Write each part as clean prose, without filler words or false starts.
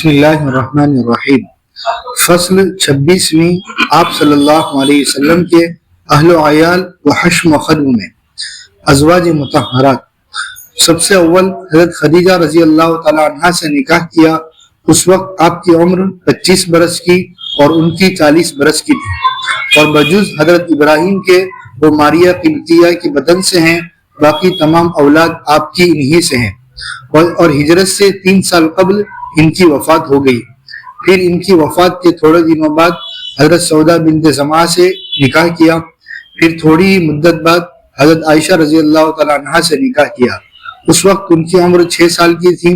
بسم اللہ الرحمن الرحیم۔ فصل 26ویں آپ صلی اللہ علیہ وسلم کے اہل و عیال و حشم و خدم میں ازواج مطہرات۔ سب سے اول حضرت خدیجہ رضی اللہ تعالی عنہ سے نکاح کیا۔ اس وقت آپ کی عمر 25 برس کی اور ان کی 40 برس کی تھی، اور بجز حضرت ابراہیم کے وہ ماریہ قبطیہ کے بدن سے ہیں، باقی تمام اولاد آپ کی انہی سے ہیں، اور ہجرت سے 3 سال قبل ان کی وفات ہو گئی۔ پھر ان کی وفات کے تھوڑے دنوں بعد حضرت سودا بنت زمعہ سے نکاح کیا۔ پھر تھوڑی ہی مدت بعد حضرت عائشہ رضی اللہ تعالی عنہا سے نکاح کیا۔ اس وقت ان کی عمر 6 سال کی تھی،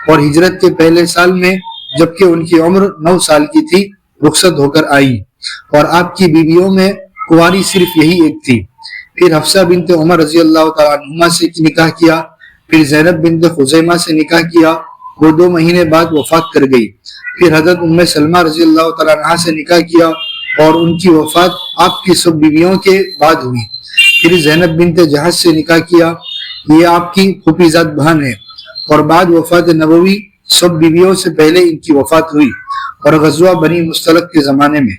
اور ہجرت کے پہلے سال میں جبکہ ان کی عمر 9 سال کی تھی رخصت ہو کر آئی، اور آپ کی بیویوں میں کنواری صرف یہی ایک تھی۔ پھر حفصہ بنت عمر رضی اللہ تعالی عنہما سے نکاح کیا۔ پھر زینب بنت خزیمہ سے نکاح کیا، وہ 2 مہینے بعد وفات کر گئی۔ پھر حضرت ام سلمہ رضی اللہ تعالی عنہا سے نکاح کیا، اور ان کی وفات آپ کی سب بیویوں کے بعد ہوئی۔ پھر زینب بنت جہش سے نکاح کیا، یہ آپ کی پھوپھی زاد بہن ہے، اور بعد وفات نبوی سب بیویوں سے پہلے ان کی وفات ہوئی، اور غزوہ بنی مستلق کے زمانے میں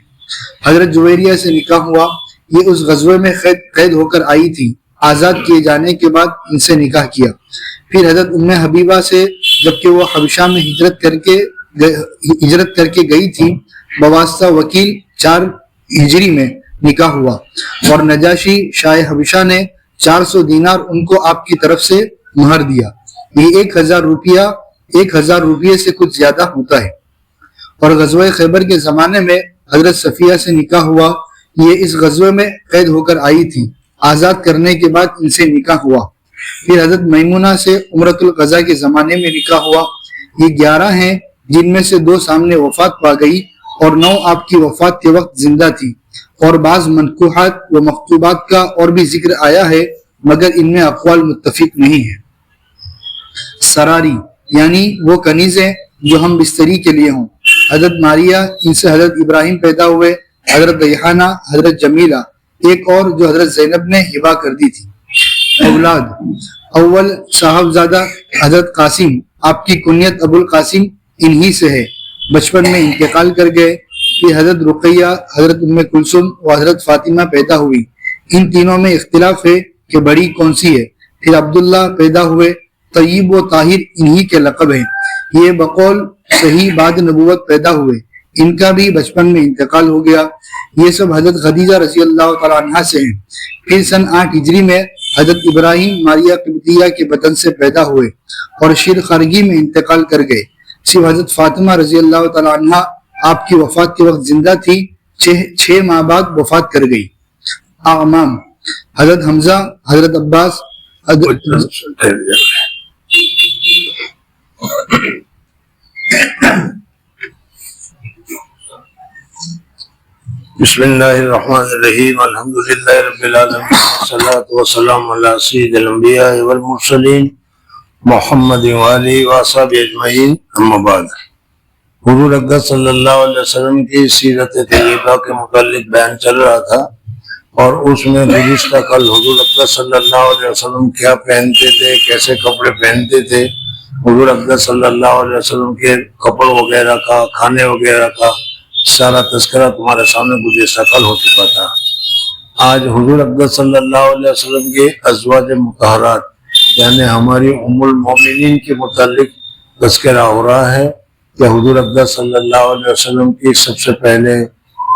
حضرت جویریہ سے نکاح ہوا۔ یہ اس غزوے میں قید ہو کر آئی تھی، آزاد کیے جانے کے بعد ان سے نکاح کیا۔ پھر حضرت ام حبیبہ سے جبکہ وہ حبشہ میں ہجرت کر کے گئی تھی بواسطہ وکیل 4 ہجری میں نکاح ہوا، اور نجاشی شاہ حبشہ نے 400 دینار ان کو آپ کی طرف سے مہر دیا۔ یہ 1000 روپیے سے کچھ زیادہ ہوتا ہے۔ اور غزوہ خیبر کے زمانے میں حضرت صفیہ سے نکاح ہوا، یہ اس غزوے میں قید ہو کر آئی تھی، آزاد کرنے کے بعد ان سے نکاح ہوا۔ پھر حضرت میمونہ سے عمرۃ القضاء کے زمانے میں نکاح ہوا۔ یہ 11 ہیں، جن میں سے 2 سامنے وفات پا گئی، اور 9 آپ کی وفات کے وقت زندہ تھی۔ اور بعض منکوحات و مخطوبات کا اور بھی ذکر آیا ہے، مگر ان میں اقوال متفق نہیں ہیں۔ سراری یعنی وہ کنیزیں جو ہم بستری کے لیے ہوں۔ حضرت ماریہ، ان سے حضرت ابراہیم پیدا ہوئے، حضرت ریحانہ، حضرت جمیلہ، ایک اور جو حضرت زینب نے ہبہ کر دی تھی۔ اولاد اول صاحبزادہ حضرت قاسم، آپ کی کنیت ابو القاسم انہی سے ہے، بچپن میں انتقال کر گئے۔ پھر حضرت رقیہ، حضرت ام کلثوم و حضرت فاطمہ پیدا ہوئی۔ ان تینوں میں اختلاف ہے کہ بڑی کون سی ہے۔ پھر عبداللہ پیدا ہوئے، طیب و طاہر انہی کے لقب ہیں، یہ بقول صحیح بعد نبوت پیدا ہوئے، ان کا بھی بچپن میں انتقال ہو گیا۔ یہ سب حضرت خدیجہ رضی اللہ تعالی عنہا سے ہیں۔ پھر سن 8 ہجری میں حضرت ابراہیم ماریہ قبطیہ کے بدن سے پیدا ہوئے، اور شیر خارگی میں انتقال کر گئے۔ صرف حضرت فاطمہ رضی اللہ تعالی عنہا آپ کی وفات کے وقت زندہ تھی، 6 ماہ بعد وفات کر گئی۔ اعمام حضرت حمزہ، حضرت عباس، بسم اللہ الرحمن الرحیم، الحمدللہ رب العالمین، والصلاة والسلام علی سید الانبیاء والمرسلین محمد وآلہ وصحبہ اجمعین، اما بعد۔ حضور اقدس صلی اللہ علیہ وسلم کی سیرت طیبہ کے متعلق بیان چل رہا تھا، اور اس میں گزشتہ کل حضور اقدس صلی اللہ علیہ وسلم کیا پہنتے تھے، کیسے کپڑے پہنتے تھے، حضور اقدس صلی اللہ علیہ وسلم کے کپڑوں وغیرہ کا، کھانے وغیرہ کا سارا تذکرہ تمہارے سامنے گزشتہ کل ہو چکا تھا۔ آج حضور اقدس صلی اللہ علیہ وسلم کے ازواج مطہرات یعنی ہماری ام المومنین کے متعلق تذکرہ ہو رہا ہے کہ حضور اقدس صلی اللہ علیہ وسلم کی سب سے پہلے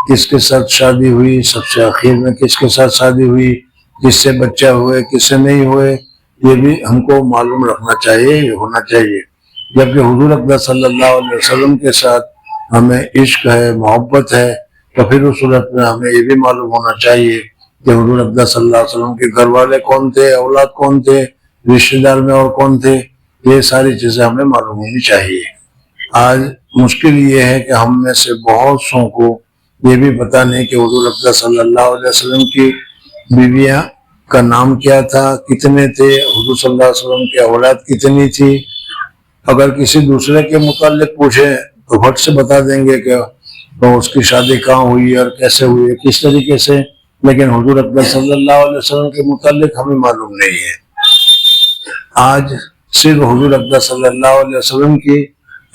کس کے ساتھ شادی ہوئی، سب سے آخر میں کس کے ساتھ شادی ہوئی، کس سے بچہ ہوئے، کس سے نہیں ہوئے، یہ بھی ہم کو معلوم رکھنا چاہیے، یہ ہونا چاہیے۔ جبکہ حضور اقدس صلی اللہ علیہ وسلم کے ساتھ ہمیں عشق ہے، محبت ہے، تو پھر اس صورت میں ہمیں یہ بھی معلوم ہونا چاہیے کہ حضور اقدس صلی اللہ علیہ وسلم کے گھر والے کون تھے، اولاد کون تھے، رشتہ دار میں اور کون تھے، یہ ساری چیزیں ہمیں معلوم ہونی چاہیے۔ آج مشکل یہ ہے کہ ہم میں سے بہت سو کو یہ بھی پتہ نہیں کہ حضور اقدس صلی اللہ علیہ وسلم کی بیویاں کا نام کیا تھا، کتنے تھے، حضور صلی اللہ علیہ وسلم کی اولاد کتنی تھی۔ اگر کسی دوسرے کے متعلق پوچھیں تو بھٹ سے بتا دیں گے کہ اس کی شادی کہاں ہوئی اور کیسے ہوئی، کس طریقے سے، لیکن حضور اقدس صلی اللہ علیہ وسلم کے متعلق ہمیں معلوم نہیں ہے۔ آج صرف حضور اقدس صلی اللہ علیہ وسلم کی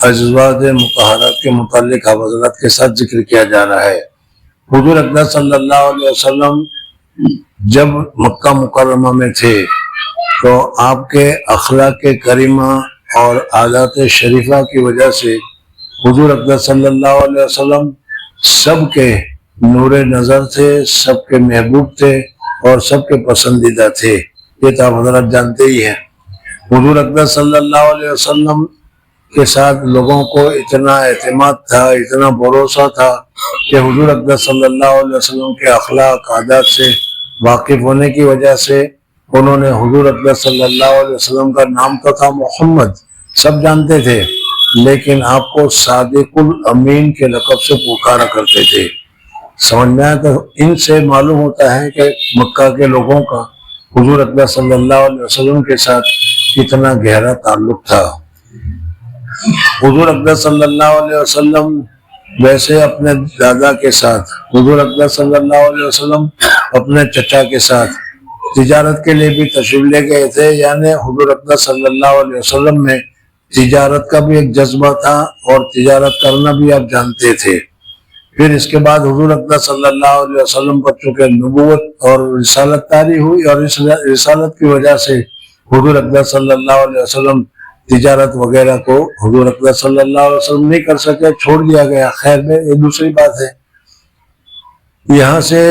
ازواج مطہرات کے متعلق آپ حضرات کے ساتھ ذکر کیا جا رہا ہے۔ حضور اقدس صلی اللہ علیہ وسلم جب مکہ مکرمہ میں تھے تو آپ کے اخلاق کریمہ اور عادات شریفہ کی وجہ سے حضور اقدس صلی اللہ علیہ وسلم سب کے نور نظر تھے، سب کے محبوب تھے اور سب کے پسندیدہ تھے۔ یہ تو آپ حضرات جانتے ہی ہیں۔ حضور اقدس صلی اللہ علیہ وسلم کے ساتھ لوگوں کو اتنا اعتماد تھا، اتنا بھروسہ تھا کہ حضور اقدس صلی اللہ علیہ وسلم کے اخلاق عادات سے واقف ہونے کی وجہ سے انہوں نے حضور اقدس صلی اللہ علیہ وسلم کا نام تو تھا محمد، سب جانتے تھے، لیکن آپ کو صادق الامین کے لقب سے پکارا کرتے تھے۔ سمجھ میں آیا؟ تو ان سے معلوم ہوتا ہے کہ مکہ کے لوگوں کا حضور اقدس صلی اللہ علیہ وسلم کے ساتھ کتنا گہرا تعلق تھا۔ حضور اقدس صلی اللہ علیہ وسلم ویسے اپنے دادا کے ساتھ، حضور اقدس صلی اللہ علیہ وسلم اپنے چچا کے ساتھ تجارت کے لیے بھی تشریف لے گئے تھے، یعنی حضور اقدس صلی اللہ علیہ وسلم میں تجارت کا بھی ایک جذبہ تھا اور تجارت کرنا بھی آپ جانتے تھے۔ پھر اس کے بعد حضور اقدس صلی اللہ علیہ وسلم پر چونکہ نبوت اور رسالت طاری ہوئی، اور اس رسالت کی وجہ سے حضور اقدس صلی اللہ علیہ وسلم تجارت وغیرہ کو حضور اقدس صلی اللہ علیہ وسلم نہیں کر سکے، چھوڑ دیا گیا۔ خیر میں یہ دوسری بات ہے۔ یہاں سے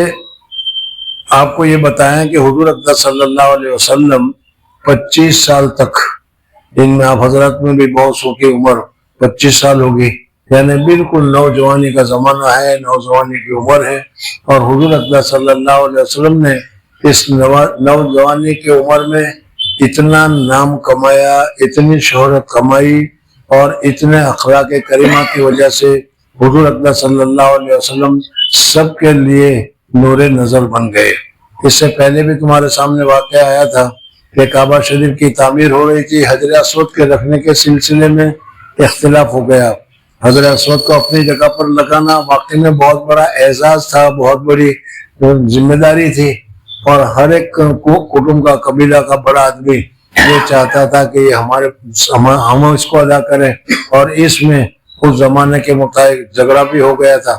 آپ کو یہ بتائیں کہ حضور اقدس صلی اللہ علیہ وسلم 25 سال تک، ان میں آپ حضرات میں بھی بہت سو کی عمر 25 سال ہوگی، یعنی بالکل نوجوانی کا زمانہ ہے، نوجوانی کی عمر ہے، اور حضور اقدس صلی اللہ علیہ وسلم نے اس نوجوانی کی عمر میں اتنا نام کمایا، اتنی شہرت کمائی، اور اتنے اخلاق کریمہ کی وجہ سے حضور اقدس صلی اللہ علیہ وسلم سب کے لیے نور نظر بن گئے۔ اس سے پہلے بھی تمہارے سامنے واقعہ آیا تھا کہ کعبہ شریف کی تعمیر ہو رہی تھی، حجر اسود کے رکھنے کے سلسلے میں اختلاف ہو گیا۔ حجر اسود کو اپنی جگہ پر لگانا واقعی میں بہت بڑا اعزاز تھا، بہت بڑی ذمہ داری تھی، اور ہر ایک کٹمب کا، قبیلہ کا بڑا آدمی یہ چاہتا تھا کہ ہم اس کو ادا کریں، اور اس میں اس زمانے کے مطابق جھگڑا بھی ہو گیا تھا۔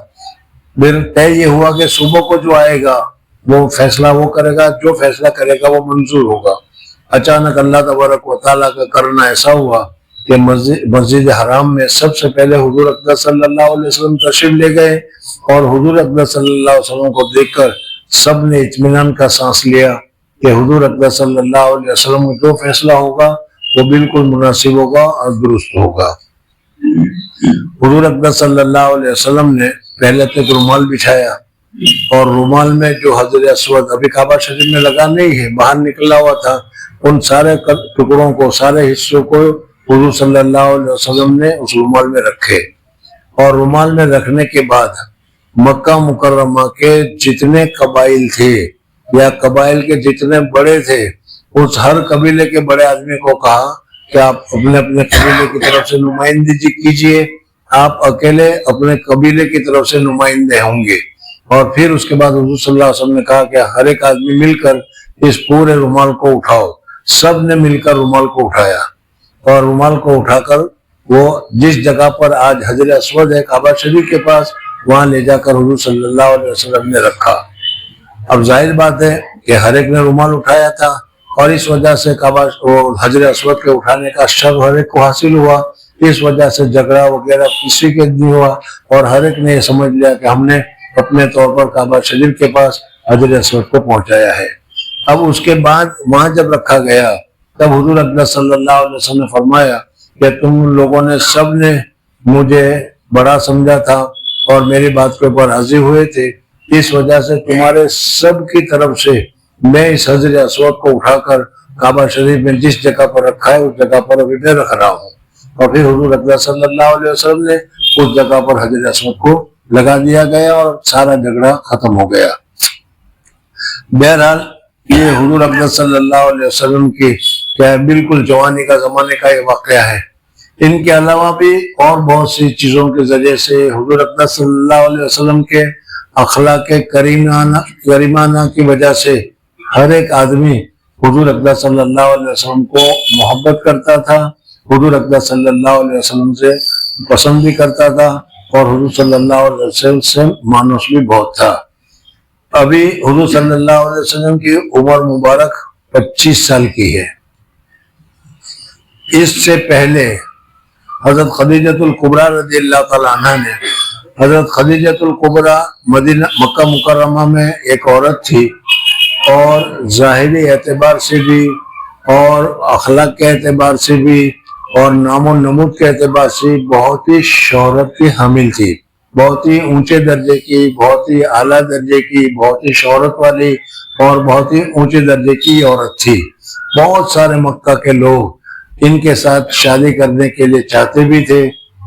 پھر طے یہ ہوا کہ صبح کو جو آئے گا وہ فیصلہ وہ کرے گا، جو فیصلہ کرے گا وہ منظور ہوگا۔ اچانک اللہ تبارک و تعالیٰ کا کرنا ایسا ہوا کہ مسجد حرام میں سب سے پہلے حضور اقدس صلی اللہ علیہ وسلم تشریف لے گئے، اور حضور اقدس صلی اللہ علیہ وسلم کو دیکھ کر سب نے اطمینان کا سانس لیا کہ حضور اقدس صلی اللہ علیہ وسلم کو جو فیصلہ ہوگا وہ بالکل مناسب ہوگا اور درست ہوگا۔ حضور اقدس صلی اللہ علیہ وسلم نے پہلے تک رومال بچھایا، اور رومال میں جو حجر اسود ابھی کعبہ شریف میں لگا نہیں ہے، باہر نکلا ہوا تھا، ان سارے ٹکڑوں کو، سارے حصوں کو حضور صلی اللہ علیہ وسلم نے اس رومال میں رکھے۔ اور رومال میں رکھنے کے بعد مکہ مکرمہ کے جتنے قبائل تھے یا قبائل کے جتنے بڑے تھے، اس ہر قبیلے کے بڑے آدمی کو کہا کہ آپ اپنے اپنے قبیلے کی طرف سے نمائندگی کیجئے، آپ اکیلے اپنے قبیلے کی طرف سے نمائندے ہوں گے۔ اور پھر اس کے بعد حضور صلی اللہ علیہ وسلم نے کہا کہ ہر ایک آدمی مل کر اس پورے رومال کو اٹھاؤ۔ سب نے مل کر رومال کو اٹھایا، اور رومال کو اٹھا کر وہ جس جگہ پر آج حجر اسود ہے کعبہ شریف کے پاس، وہاں لے جا کر حضور صلی اللہ علیہ وسلم نے رکھا۔ اب ظاہر بات ہے کہ ہر ایک نے رومال اٹھایا تھا، اور اس وجہ سے حجر اسود کے اٹھانے کا شرف ہر ایک کو حاصل ہوا، اس وجہ سے جھگڑا وغیرہ کسی کے نہیں ہوا، اور ہر ایک نے یہ سمجھ لیا کہ ہم نے اپنے طور پر کعبہ شریف کے پاس حجر اسود کو پہنچایا ہے۔ اب اس کے بعد وہاں جب رکھا گیا تب حضور اقدس صلی اللہ علیہ وسلم نے فرمایا کہ تم لوگوں نے سب نے مجھے بڑا سمجھا تھا اور میری بات کے اوپر راضی ہوئے تھے، اس وجہ سے تمہارے سب کی طرف سے میں اس حجر اسود کو اٹھا کر کعبہ شریف میں جس جگہ پر رکھا ہے اس جگہ پر ابھی میں رکھ رہا ہوں۔ اور پھر حضور اقدس صلی اللہ علیہ وسلم نے اس جگہ پر حجر اسود کو لگا دیا گیا، اور سارا جھگڑا ختم ہو گیا۔ بہرحال یہ حضور اقدس صلی اللہ علیہ وسلم کی کیا بالکل جوانی کا زمانے کا یہ واقعہ ہے۔ ان کے علاوہ بھی اور بہت سی چیزوں کے ذریعے سے حضور اقدس صلی اللہ علیہ وسلم کے اخلاق کریمانہ کی وجہ سے ہر ایک آدمی حضور اقدس صلی اللہ علیہ وسلم کو محبت کرتا تھا، حضور اقدس صلی اللہ علیہ وسلم سے پسند بھی کرتا تھا اور حضور صلی اللہ علیہ وسلم سے مانوس بھی بہت تھا۔ ابھی حضور صلی اللہ علیہ وسلم کی عمر مبارک 25 سال کی ہے۔ اس سے پہلے حضرت خدیجۃ الکبریٰ رضی اللہ تعالیٰ عنہ نے، حضرت خدیجۃ الکبریٰ مکہ مکرمہ میں ایک عورت تھی، اور ظاہری اعتبار سے بھی اور اخلاق کے اعتبار سے بھی اور نام و نمود کے اعتبار سے بہت ہی شہرت کی حامل تھی، بہت ہی اونچے درجے کی، بہت ہی اعلیٰ درجے کی، بہت ہی شہرت والی اور بہت ہی اونچے درجے کی عورت تھی۔ بہت سارے مکہ کے لوگ ان کے ساتھ شادی کرنے کے لیے چاہتے بھی تھے،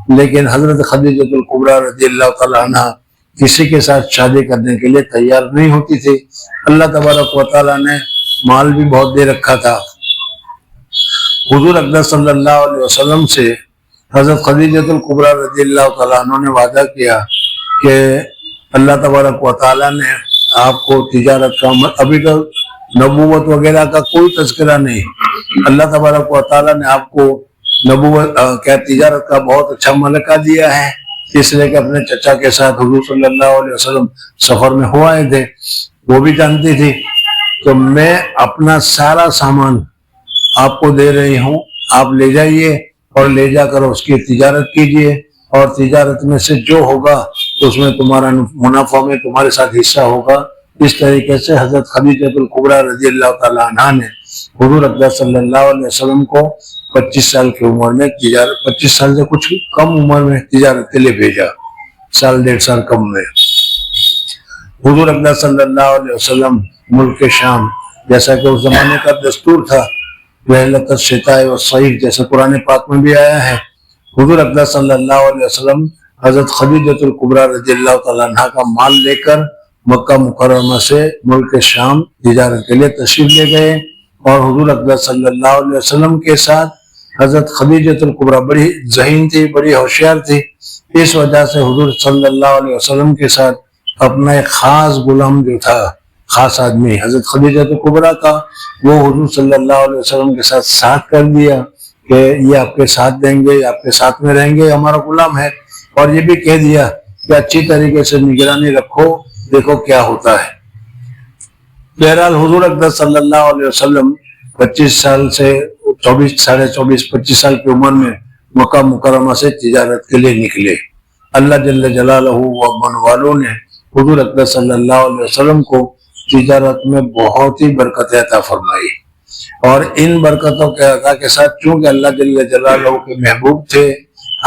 لیکن حضرت خدیجۃ الکبریٰ رضی اللہ تعالیٰ عنہ کسی کے ساتھ شادی کرنے کے لیے تیار نہیں ہوتی تھی۔ اللہ تبارک و تعالیٰ نے مال بھی بہت دے رکھا تھا۔ حضور اقدس صلی اللہ علیہ وسلم سے حضرت خدیجۃ الکبریٰ رضی اللہ تعالیٰ عنہ نے وعدہ کیا کہ اللہ تبارک و تعالیٰ نے آپ کو تجارت کا، ابھی تو نبوت وغیرہ کا کوئی تذکرہ نہیں، اللہ تبارک و تعالیٰ نے آپ کو نبوت کیا تجارت کا بہت اچھا ملکہ دیا ہے، اس لیے کہ اپنے چچا کے ساتھ حضور صلی اللہ علیہ وسلم سفر میں ہو آئے تھے، وہ بھی جانتی تھی، تو میں اپنا سارا سامان آپ کو دے رہی ہوں، آپ لے جائیے اور لے جا کر اس کی تجارت کیجئے، اور تجارت میں سے جو ہوگا اس میں تمہارا منافع میں تمہارے ساتھ حصہ ہوگا۔ اس طریقے سے حضرت خدیجۃ الکبریٰ رضی اللہ تعالیٰ عنہ نے حضور اقدس صلی اللہ علیہ وسلم کو 25 سال کی عمر میں 25 سال سے کچھ کم عمر میں تجارت کے لیے بھیجا، سال ڈیڑھ سال کم میں۔ حضور اقدس صلی اللہ علیہ وسلم ملک شام، جیسا کہ اس زمانے کا دستور تھا، رحلت الشتاء والصیف، جیسے قرآن پاک میں بھی آیا ہے، حضور اقدس صلی اللہ علیہ وسلم حضرت خدیجۃ الکبریٰ رضی اللہ تعالیٰ عنہ کا مال لے کر مکہ مکرمہ سے ملک شام تجارت کے لیے تشریف لے گئے، اور حضور اقدس صلی اللہ علیہ وسلم کے ساتھ حضرت خدیجۃ الکبریٰ بڑی ذہین تھی، بڑی ہوشیار تھی، اس وجہ سے حضور صلی اللہ علیہ وسلم کے ساتھ اپنا ایک خاص غلام جو تھا، خاص آدمی حضرت خدیجۃ الکبریٰ کا، وہ حضور صلی اللہ علیہ وسلم کے ساتھ کر دیا کہ یہ آپ کے ساتھ دیں گے، آپ کے ساتھ میں رہیں گے، ہمارا غلام ہے، اور یہ بھی کہہ دیا کہ اچھی طریقے سے نگرانی رکھو، دیکھو کیا ہوتا ہے۔ بہرحال حضور اقدس صلی اللہ علیہ وسلم 25 سال سے 25 سال کی عمر میں مکہ مکرمہ سے تجارت کے لیے نکلے۔ اللہ جل جلالہ و من والوں نے حضور اقدس صلی اللہ علیہ وسلم کو تجارت میں بہت ہی برکت عطا فرمائی، اور ان برکتوں کے عطا کے ساتھ چونکہ اللہ جل جلالہ کے محبوب تھے،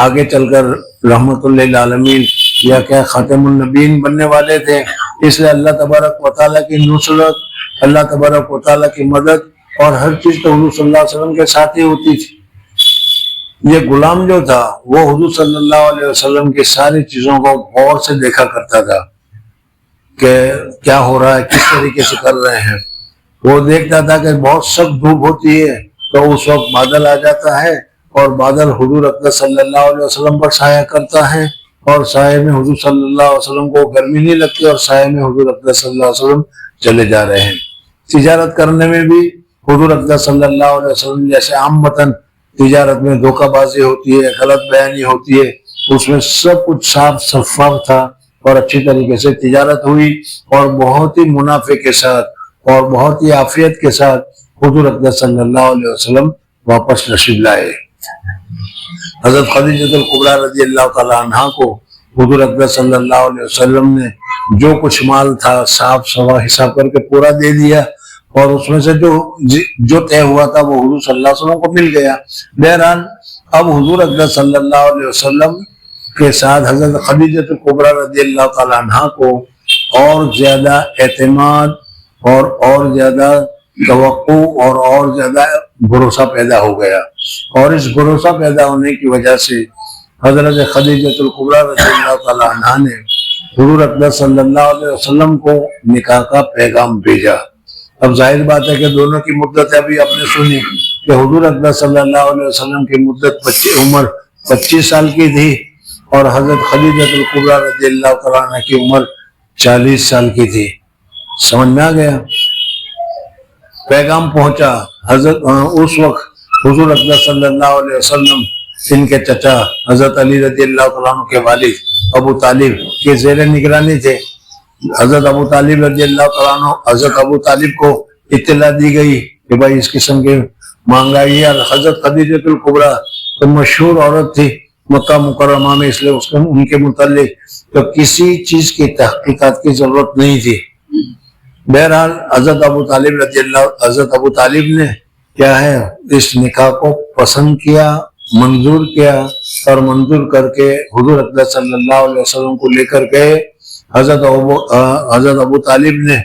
آگے چل کر رحمت للعالمین یا کیا خاتم النبیین بننے والے تھے، اس لیے اللہ تبارک و تعالیٰ کی نصرت، اللہ تبارک و تعالیٰ کی مدد اور ہر چیز تو حضور صلی اللہ علیہ وسلم کے ساتھ ہی ہوتی تھی۔ یہ غلام جو تھا وہ حضور صلی اللہ علیہ وسلم کی ساری چیزوں کو غور سے دیکھا کرتا تھا کہ کیا ہو رہا ہے، کس طریقے سے کر رہے ہیں۔ وہ دیکھتا تھا کہ بہت سخت دھوپ ہوتی ہے تو اس وقت بادل آ جاتا ہے، اور بادل حضور اقدس صلی اللہ علیہ وسلم پر سایہ کرتا ہے، اور سائے میں حضور صلی اللہ علیہ وسلم کو گرمی نہیں لگتی، اور سائے میں حضور اقدس صلی اللہ علیہ وسلم چلے جا رہے ہیں۔ تجارت کرنے میں بھی حضور اقدس صلی اللہ علیہ وسلم جیسے عام وطن تجارت میں دھوکہ بازی ہوتی ہے، غلط بیانی ہوتی ہے، اس میں سب کچھ صاف شفاف تھا، اور اچھی طریقے سے تجارت ہوئی، اور بہت ہی منافع کے ساتھ اور بہت ہی عافیت کے ساتھ حضور اقدس صلی اللہ علیہ وسلم واپس تشریف لائے۔ حضرت خدیجۃ الکبریٰ رضی اللہ تعالیٰ عنہ کو حضور اقدس صلی اللہ علیہ وسلم نے جو کچھ مال تھا صاف سوا حساب کر کے پورا دے دیا، اور اس میں سے جو طے ہوا تھا وہ حضور صلی اللہ علیہ وسلم کو مل گیا۔ بہرحال اب حضور اقدس صلی اللہ علیہ وسلم کے ساتھ حضرت خدیجۃ الکبریٰ رضی اللہ تعالیٰ عنہ کو اور زیادہ اعتماد اور زیادہ توقع اور زیادہ بھروسہ پیدا ہو گیا، اور اس بھروسہ پیدا ہونے کی وجہ سے حضرت خدیجۃ الکبریٰ رضی اللہ تعالیٰ عنہ نے حضور اقدس صلی اللہ علیہ وسلم کو نکاح کا پیغام بھیجا۔ اب ظاہر بات ہے کہ دونوں کی مدت ابھی آپ نے سنی کہ حضور اقدس صلی اللہ علیہ وسلم کی عمر 25 سال کی تھی، اور حضرت خدیجۃ الکبریٰ رضی اللہ تعالیٰ عنہ کی عمر 40 سال کی تھی۔ سمجھ میں آ گیا؟ پیغام پہنچا۔ اس وقت حضور اقدس صلی اللہ علیہ وسلم ان کے چچا حضرت علی رضی اللہ تعالیٰ عنہ کے والد ابو طالب کے زیر نگرانی تھے. حضرت ابو طالب رضی اللہ تعالیٰ عنہ حضرت ابو طالب کو اطلاع دی گئی کہ بھائی اس قسم کے مہنگائی ہے. حضرت خدیجہ الکبریٰ تو مشہور عورت تھی مکہ مکرمہ میں، اس لیے ان کے متعلق تو کسی چیز کی تحقیقات کی ضرورت نہیں تھی. بہرحال حضرت ابو طالب نے کیا ہے اس نکاح کو پسند کیا، منظور کیا، اور منظور کر کے حضور اقدس صلی اللہ علیہ وسلم کو لے کر کے حضرت ابو طالب نے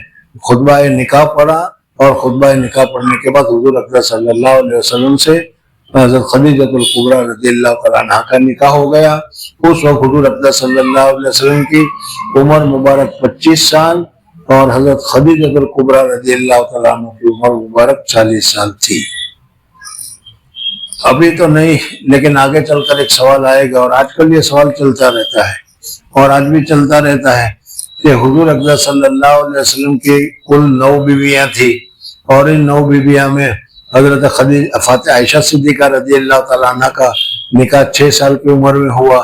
خطبہ نکاح پڑھا، اور خطبہ نکاح پڑھنے کے بعد حضور اقدس صلی اللہ علیہ وسلم سے حضرت خدیجہ الکبریٰ رضی اللہ تعالیٰ عنہا کا نکاح ہو گیا. اس وقت حضور اقدس صلی اللہ علیہ وسلم کی عمر مبارک 25 سال اور حضرت خدیجہ الکبریٰ رضی اللہ تعالیٰ عنہ کی عمر مبارک 40 سال تھی. ابھی تو نہیں، لیکن آگے چل کر ایک سوال آئے گا، اور آج کل یہ سوال چلتا رہتا ہے اور آج بھی چلتا رہتا ہے کہ حضور اقدس صلی اللہ علیہ وسلم کی کل 9 بیویاں تھی، اور ان 9 بیویاں میں حضرت فاطمہ عائشہ صدیقہ رضی اللہ تعالیٰ عنہ کا نکاح 6 سال کی عمر میں ہوا.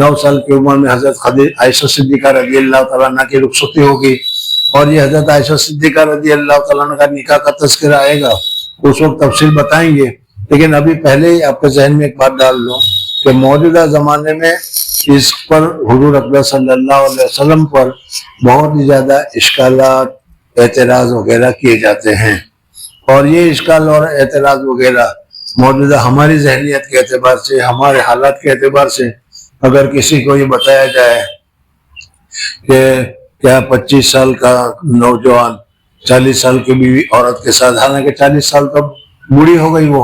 9 سال کی عمر میں حضرت عائشہ صدیقہ رضی اللہ تعالیٰ عنہ کی رخصتی ہوگی، اور یہ حضرت عائشہ صدیقہ رضی اللہ تعالیٰ عنہ کا نکاح کا تذکرہ آئے گا، اس وقت تفصیل بتائیں گے. لیکن ابھی پہلے ہی آپ کے ذہن میں ایک بات ڈال لوں کہ موجودہ زمانے میں اس پر حضور اقدس صلی اللہ علیہ وسلم پر بہت ہی زیادہ اشکالات، اعتراض وغیرہ کیے جاتے ہیں، اور یہ اشکال اور اعتراض وغیرہ موجودہ ہماری ذہنیت کے اعتبار سے، ہمارے حالات کے اعتبار سے اگر کسی کو یہ بتایا جائے کہ کیا 25 سال کا نوجوان 40 سال کی بیوی عورت کے ساتھ، حالانکہ 40 سال تو بوڑھی ہو گئی وہ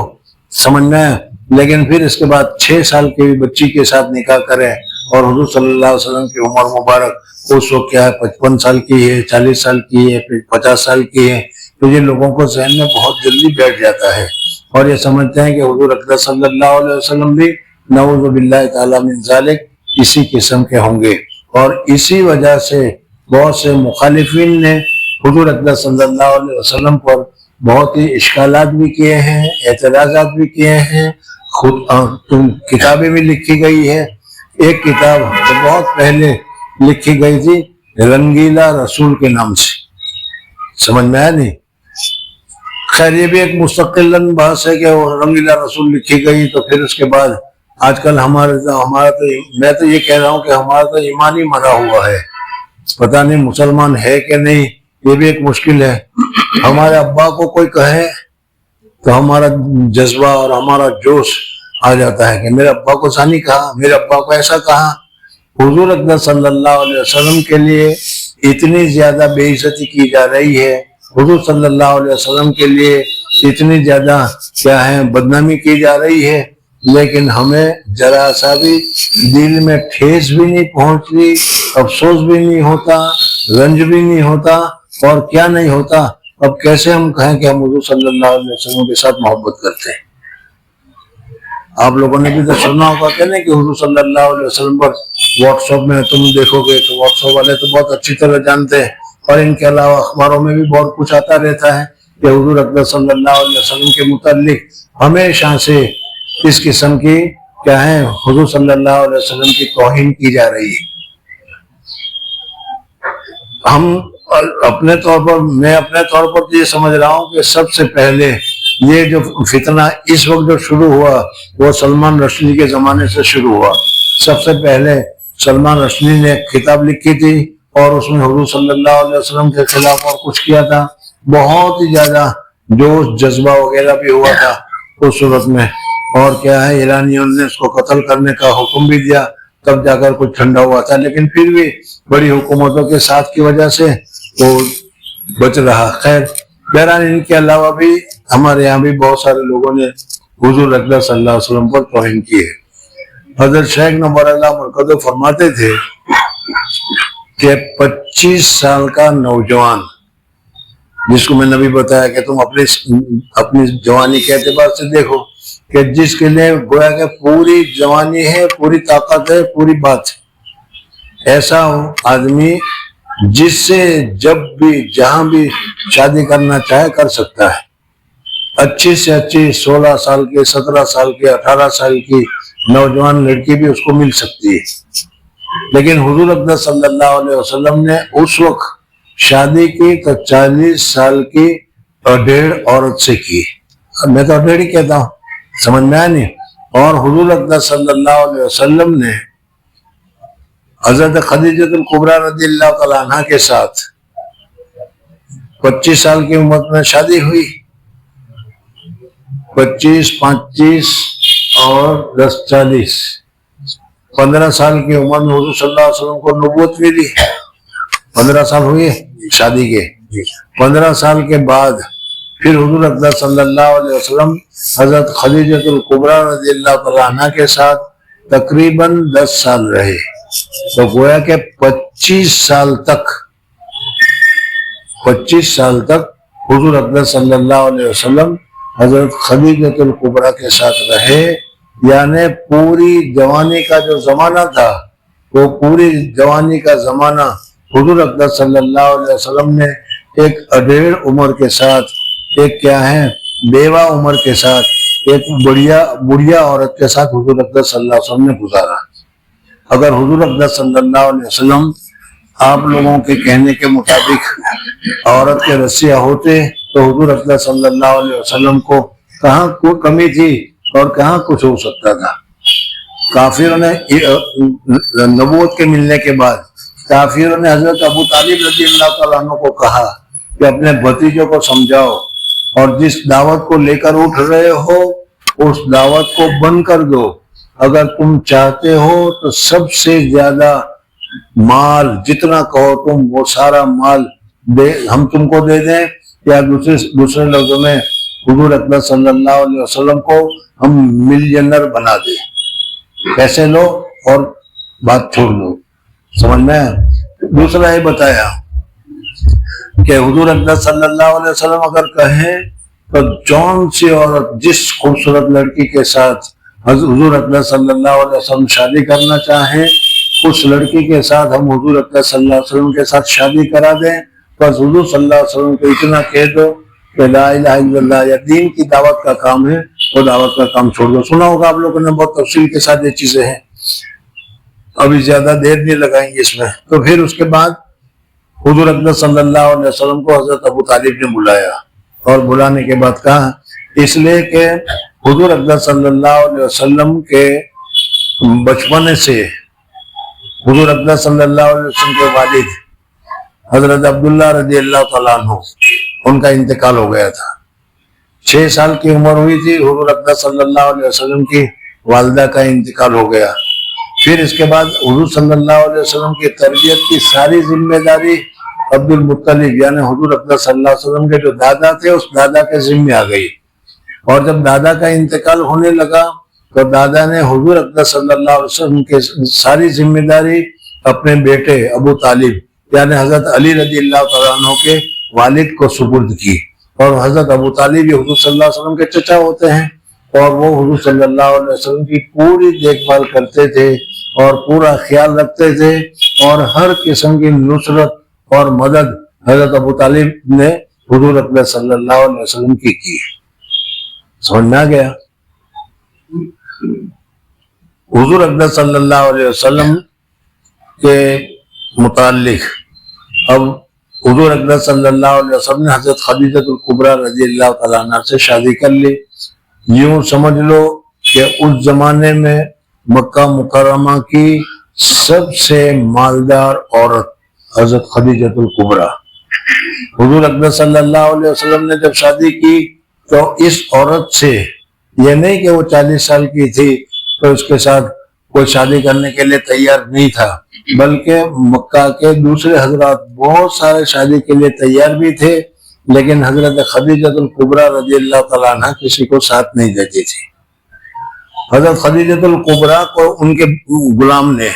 سمجھنا ہے، لیکن پھر اس کے بعد 6 سال کی بچی کے ساتھ نکاح کرے، اور حضور صلی اللہ علیہ وسلم کی عمر مبارک اس وقت کیا ہے 55 سال کی ہے، 40 سال کی ہے، پھر 50 سال کی ہے، تو یہ لوگوں کو ذہن میں بہت جلدی بیٹھ جاتا ہے، اور یہ سمجھتے ہیں کہ حضور اقدس صلی اللہ علیہ وسلم بھی نعوذ باللہ تعالیٰ من ذالک اسی قسم کے ہوں گے. اور اسی وجہ سے بہت سے مخالفین نے حضور اقدس صلی اللہ علیہ وسلم پر بہت ہی اشکالات بھی کیے ہیں، اعتراضات بھی کیے ہیں، خود کتابیں بھی لکھی گئی ہے. ایک کتاب جو بہت پہلے لکھی گئی تھی رنگیلا رسول کے نام سے، سمجھ میں آیا نہیں؟ خیر یہ بھی ایک مستقل بحث ہے کہ وہ رنگیلا رسول لکھی گئی، تو پھر اس کے بعد آج کل ہمارا تو میں تو یہ کہہ رہا ہوں کہ ہمارا تو ایمان ہی مرا ہوا ہے، پتہ نہیں مسلمان ہے کہ نہیں، یہ بھی ایک مشکل ہے. ہمارے ابا کو کوئی کہے تو ہمارا جذبہ اور ہمارا جوش آ جاتا ہے کہ میرے ابا کو ایسا نہیں کہا، میرے ابا کو ایسا کہا. حضور اقدس صلی اللہ علیہ وسلم کے لیے اتنی زیادہ بے عزتی کی جا رہی ہے، حضور صلی اللہ علیہ وسلم کے لیے اتنی زیادہ کیا ہے بدنامی کی جا رہی ہے، لیکن ہمیں ذرا سا بھی دل میں ٹھیس بھی نہیں پہنچتی، افسوس بھی نہیں ہوتا، رنج بھی نہیں ہوتا، اور کیا نہیں ہوتا. اب کیسے ہم کہیں کہ ہم حضور صلی اللہ علیہ وسلم کے ساتھ محبت کرتے ہیں؟ آپ لوگوں نے بھی تو سنا ہوگا کہ نہیں کہ حضور صلی اللہ علیہ وسلم پر واٹس ایپ میں تم دیکھو گے تو واٹس ایپ والے تو بہت اچھی طرح جانتے ہیں، اور ان کے علاوہ اخباروں میں بھی بہت کچھ آتا رہتا ہے کہ حضور اقدس صلی اللہ علیہ وسلم کے متعلق ہمیشہ سے اس قسم کی کیا ہے حضور صلی اللہ علیہ وسلم کی توہین کی جا رہی ہے. ہم اپنے طور پر میں اپنے طور پر یہ سمجھ رہا ہوں کہ سب سے پہلے یہ جو فتنہ اس وقت جو شروع ہوا وہ سلمان رشدی کے زمانے سے شروع ہوا. سب سے پہلے سلمان رشدی نے ایک کتاب لکھی تھی اور اس میں حضور صلی اللہ علیہ وسلم کے خلاف اور کچھ کیا تھا، بہت ہی زیادہ جوش جذبہ وغیرہ بھی ہوا تھا اس صورت میں، اور کیا ہے ایرانیوں نے اس کو قتل کرنے کا حکم بھی دیا، تب جا کر کچھ ٹھنڈا ہوا تھا، لیکن پھر بھی بڑی حکومتوں کے ساتھ کی وجہ سے وہ بچ رہا. خیر بہرحال ان کے علاوہ بھی ہمارے یہاں بھی بہت سارے لوگوں نے حضور اقدس صلی اللہ علیہ وسلم پر توہین کی ہے. حضرت شیخ نور اللہ مرکزی فرماتے تھے کہ 25 سال کا نوجوان جس کو میں نے بھی بتایا کہ تم اپنی جوانی کے اعتبار سے دیکھو کہ جس کے لیے گویا کہ پوری جوانی ہے، پوری طاقت ہے، پوری بات ہے، ایسا آدمی جس سے جب بھی جہاں بھی شادی کرنا چاہے کر سکتا ہے. اچھی سے اچھی 16 سال کی، 17 سال کی، 18 سال کی نوجوان لڑکی بھی اس کو مل سکتی ہے. لیکن حضور اقدس صلی اللہ علیہ وسلم نے اس وقت شادی کی تو 40 سال کی ڈیڑھ عورت سے کی. میں تو ڈیڑھ ہی کہتا ہوں, سمجھ میں آیا نہیں. اور حضور اقدس صلی اللہ علیہ وسلم نے حضرت خدیجہ الکبریٰ رضی اللہ تعالیٰ عنہ کے ساتھ 25 سال کی عمر میں شادی ہوئی. 25, 35 اور 10, 40 15 سال کی عمر میں حضور صلی اللہ علیہ وسلم کو نبوت ملی. 15 سال ہوئے شادی کے. 15 سال کے بعد پھر حضور اقدس صلی اللہ علیہ وسلم حضرت خدیجہ الکبریٰ رضی اللہ تعالیٰ عنہ کے ساتھ تقریباً 10 سال رہے. تو گویا کہ 25 سال تک حضور اقدس صلی اللہ علیہ وسلم حضرت خدیجہ الکبریٰ کے ساتھ رہے. یعنی پوری جوانی کا جو زمانہ تھا, وہ پوری جوانی کا زمانہ حضور اقدس صلی اللہ علیہ وسلم نے ایک اڈیڑھ عمر کے ساتھ, ایک کیا ہے بیوہ عمر کے ساتھ, ایک بڑھیا عورت کے ساتھ حضور اقدس صلی اللہ علیہ وسلم نے گزارا. اگر حضور اقدس صلی اللہ علیہ وسلم آپ لوگوں کے کہنے کے مطابق عورت کے رسیہ ہوتے تو حضور اقدس صلی اللہ علیہ وسلم کو کہاں کوئی کمی تھی اور کہاں کچھ ہو سکتا تھا. کافروں نے نبوت کے ملنے کے بعد کافروں نے حضرت ابو طالب رضی اللہ تعالیٰ عنہ کو کہا کہ اپنے بھتیجوں کو سمجھاؤ اور جس دعوت کو لے کر اٹھ رہے ہو اس دعوت کو بند کر دو. اگر تم چاہتے ہو تو سب سے زیادہ مال جتنا کہو تم وہ سارا مال ہم تم کو دے دیں, یا دوسرے لفظوں میں حضور اقدس صلی اللہ علیہ وسلم کو ہم ملینر بنا دیں. پیسے لو اور بات چھوڑ دو. سمجھ میں. دوسرا یہ بتایا کہ حضور اقدس صلی اللہ علیہ وسلم اگر کہیں تو جون سی عورت جس خوبصورت لڑکی کے ساتھ حضور اقدس صلی اللہ علیہ وسلم شادی کرنا چاہیں اس لڑکی کے ساتھ ہم حضور اقدس صلی اللہ علیہ وسلم کے ساتھ شادی کرا دیں. بس حضور صلی اللہ علیہ وسلم کو اتنا کہہ دو کہ لا الہ الا اللہ, یا دین کی دعوت کا کام ہے وہ دعوت کا کام چھوڑ دو. سنا ہوگا آپ لوگوں نے بہت تفصیل کے ساتھ یہ چیزیں ہیں, ابھی زیادہ دیر نہیں لگائیں گے اس میں. تو پھر اس کے بعد حضور اقدس صلی اللہ علیہ وسلم کو حضرت ابو طالب نے بلایا, اور بلانے کے بعد کہا اس لیے کہ حضور اقدس صلی اللہ علیہ وسلم کے بچپنے سے حضور اقدس صلی اللہ علیہ وسلم کے والد حضرت عبداللہ رضی اللہ تعالیٰ عنہ ان کا انتقال ہو گیا تھا. 6 سال کی عمر ہوئی تھی, حضور اقدس صلی اللہ علیہ وسلم کی والدہ کا انتقال ہو گیا. پھر اس کے بعد حضور صلی اللہ علیہ وسلم کی تربیت کی ساری ذمہ داری عبد المطلب یعنی حضور اقدس صلی اللہ علیہ وسلم کے جو دادا تھے اس دادا کے ذمہ آ گئی. اور جب دادا کا انتقال ہونے لگا تو دادا نے حضور اقدس صلی اللہ علیہ وسلم کے ساری ذمہ داری اپنے بیٹے ابو طالب یعنی حضرت علی رضی اللہ تعالیٰ عنہ کے والد کو سپرد کی. اور حضرت ابو طالب یہ حضور صلی اللہ علیہ وسلم کے چچا ہوتے ہیں, اور وہ حضور صلی اللہ علیہ وسلم کی پوری دیکھ بھال کرتے تھے اور پورا خیال رکھتے تھے, اور ہر قسم کی نصرت اور مدد حضرت ابو طالب نے حضور اقدس صلی اللہ علیہ وسلم کی. سمجھ میں آ گیا. حضور اقدس صلی اللہ علیہ وسلم کے متعلق اب حضور اقدس صلی اللہ علیہ وسلم نے حضرت خدیجہ الکبریٰ رضی اللہ تعالیٰ عنہ سے شادی کر لی. یوں سمجھ لو کہ اس زمانے میں مکہ مکرمہ کی سب سے مالدار عورت حضرت خدیجہ الکبریٰ. حضور اقدس صلی اللہ علیہ وسلم نے جب شادی کی تو اس عورت سے یہ نہیں کہ وہ 40 سال کی تھی تو اس کے ساتھ کوئی شادی کرنے کے لیے تیار نہیں تھا, بلکہ مکہ کے دوسرے حضرات بہت سارے شادی کے لیے تیار بھی تھے, لیکن حضرت خدیجہ الکبریٰ رضی اللہ تعالیٰ عنہ کسی کو ساتھ نہیں دیتی تھی. حضرت خدیجہ الکبریٰ کو ان کے غلام نے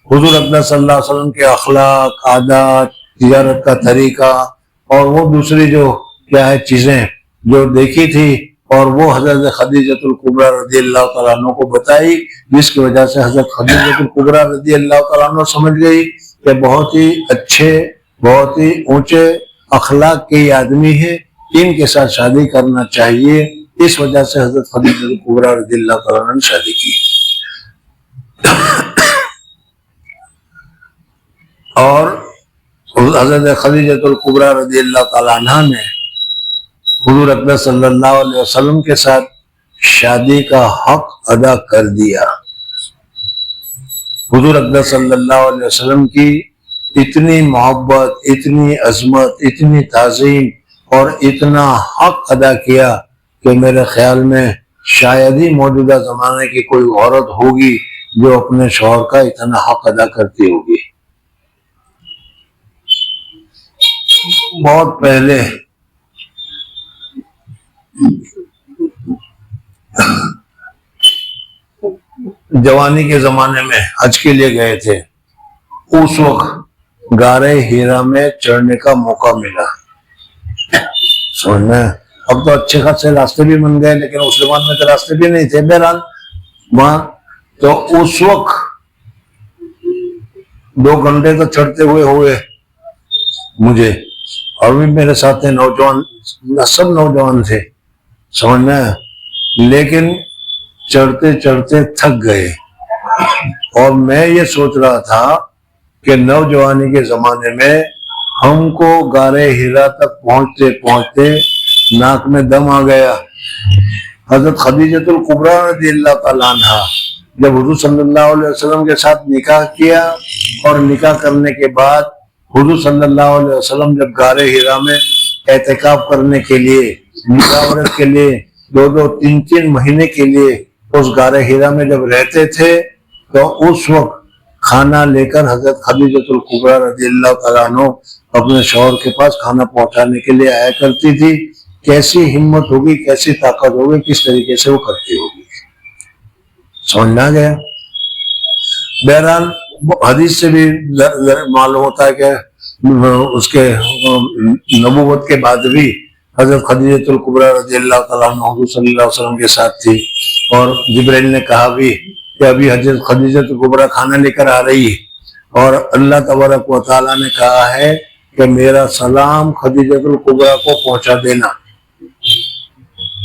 حضور اقدس صلی اللہ علیہ وسلم کے اخلاق, عادات, تجارت کا طریقہ اور وہ دوسری جو کیا ہے چیزیں جو دیکھی تھی, اور وہ حضرت خدیجہ الکبریٰ رضی اللہ تعالیٰ عنہ کو بتائی, جس کی وجہ سے حضرت خدیجہ الکبریٰ رضی اللہ تعالیٰ عنہ سمجھ گئی کہ بہت ہی اچھے بہت ہی اونچے اخلاق کے آدمی ہے, ان کے ساتھ شادی کرنا چاہیے. اس وجہ سے حضرت خدیجہ کبریٰ رضی اللہ تعالیٰ عنہ نے شادی کی. اور حضرت خدیجہ کبریٰ رضی اللہ تعالیٰ عنہ نے حضور اکرم صلی اللہ علیہ وسلم کے ساتھ شادی کا حق ادا کر دیا. حضور اکرم صلی اللہ علیہ وسلم کی اتنی محبت، اتنی عظمت، اتنی تعظیم اور اتنا حق ادا کیا کہ میرے خیال میں شاید ہی موجودہ زمانے کی کوئی عورت ہوگی جو اپنے شوہر کا اتنا حق ادا کرتی ہوگی. بہت پہلے جوانی کے زمانے میں حج کے لیے گئے تھے. اس وقت غارِ ہیرا میں چڑھنے کا موقع ملا. سمجھنا ہے؟ اب تو اچھے خاصے راستے بھی بن گئے، لیکن اس زمانے میں تو راستے بھی نہیں تھے. بہرحال وہاں تو اس وقت 2 گھنٹے تو چڑھتے ہوئے مجھے، اور بھی میرے ساتھ نوجوان، سب نوجوان تھے. سمجھنا ہے؟ لیکن چڑھتے چڑھتے تھک گئے. اور میں یہ سوچ رہا تھا کہ نوجوانی کے زمانے میں ہم کو غارِ ہیرا تک پہنچتے پہنچتے ناک میں دم آ گیا. حضرت خدیجہ کبریٰ رضی اللہ تعالیٰ عنہ جب حضور صلی اللہ علیہ وسلم کے ساتھ نکاح کیا، اور نکاح کرنے کے بعد حضور صلی اللہ علیہ وسلم جب غارِ ہیرا میں اعتکاف کرنے کے لیے، مجاورت کے لیے 2 3 مہینے کے لیے اس غارِ ہیرا میں جب رہتے تھے، تو اس وقت کھانا لے کر حضرت خدیجہ کبریٰ رضی اللہ تعالیٰ عنہ اپنے شوہر کے پاس کھانا پہنچانے کے لیے آیا کرتی تھی. کیسی ہمت ہوگی، کیسی طاقت ہوگی، کس طریقے سے وہ کرتی ہوگی. سمجھنا گیا؟ بہرحال حدیث سے بھی معلوم ہوتا ہے کہ اس کے نبوت کے بعد بھی حضرت خدیجہ کبریٰ رضی اللہ تعالیٰ عنہ حضور صلی اللہ علیہ وسلم کے ساتھ تھی. اور جبرائیل نے کہا بھی کہ ابھی حضرت خدیجہ کبریٰ کھانا لے کر آ رہی ہے، اور اللہ تبارک و تعالیٰ نے کہا ہے کہ میرا سلام خدیجہ کبریٰ کو پہنچا دینا.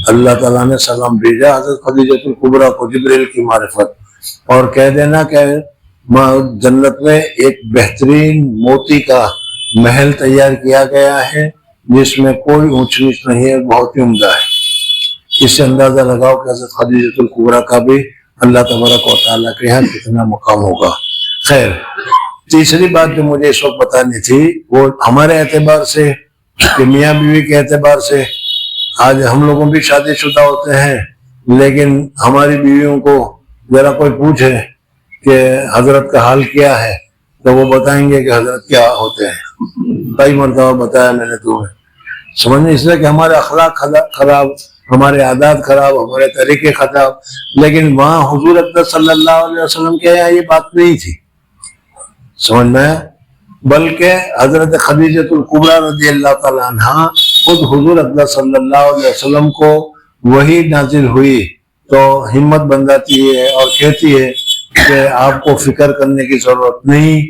اللہ تعالیٰ نے سلام بھیجا حضرت خدیجہ کبریٰ کو جبرائیل کی معرفت، اور کہہ دینا کہ جنت میں ایک بہترین موتی کا محل تیار کیا گیا ہے جس میں کوئی اونچ نیچ نہیں ہے، بہت ہی عمدہ ہے. اس سے اندازہ لگاؤ کہ حضرت خدیجہ کبریٰ کا بھی اللہ تبارک و تعالیٰ کے یہاں کتنا مقام ہوگا. خیر، تیسری بات جو مجھے اس وقت بتانی تھی وہ ہمارے اعتبار سے، کہ میاں بیوی کے اعتبار سے آج ہم لوگوں بھی شادی شدہ ہوتے ہیں، لیکن ہماری بیویوں کو ذرا کوئی پوچھے کہ حضرت کا حال کیا ہے تو وہ بتائیں گے کہ حضرت کیا ہوتے ہیں. کئی مرتبہ بتایا میں نے تمہیں. سمجھنے اس لیے کہ ہمارے اخلاق خراب، ہمارے عادات خراب، ہمارے طریقے خراب. لیکن وہاں حضور اکرم صلی اللہ علیہ وسلم کے یہاں یہ بات نہیں تھی. سمجھنا ہے؟ بلکہ حضرت خدیجہ کبریٰ رضی اللہ تعالیٰ عنہ خود حضور اکرم صلی اللہ علیہ وسلم کو وحی نازل ہوئی تو ہمت بن جاتی ہے اور کہتی ہے کہ آپ کو فکر کرنے کی ضرورت نہیں.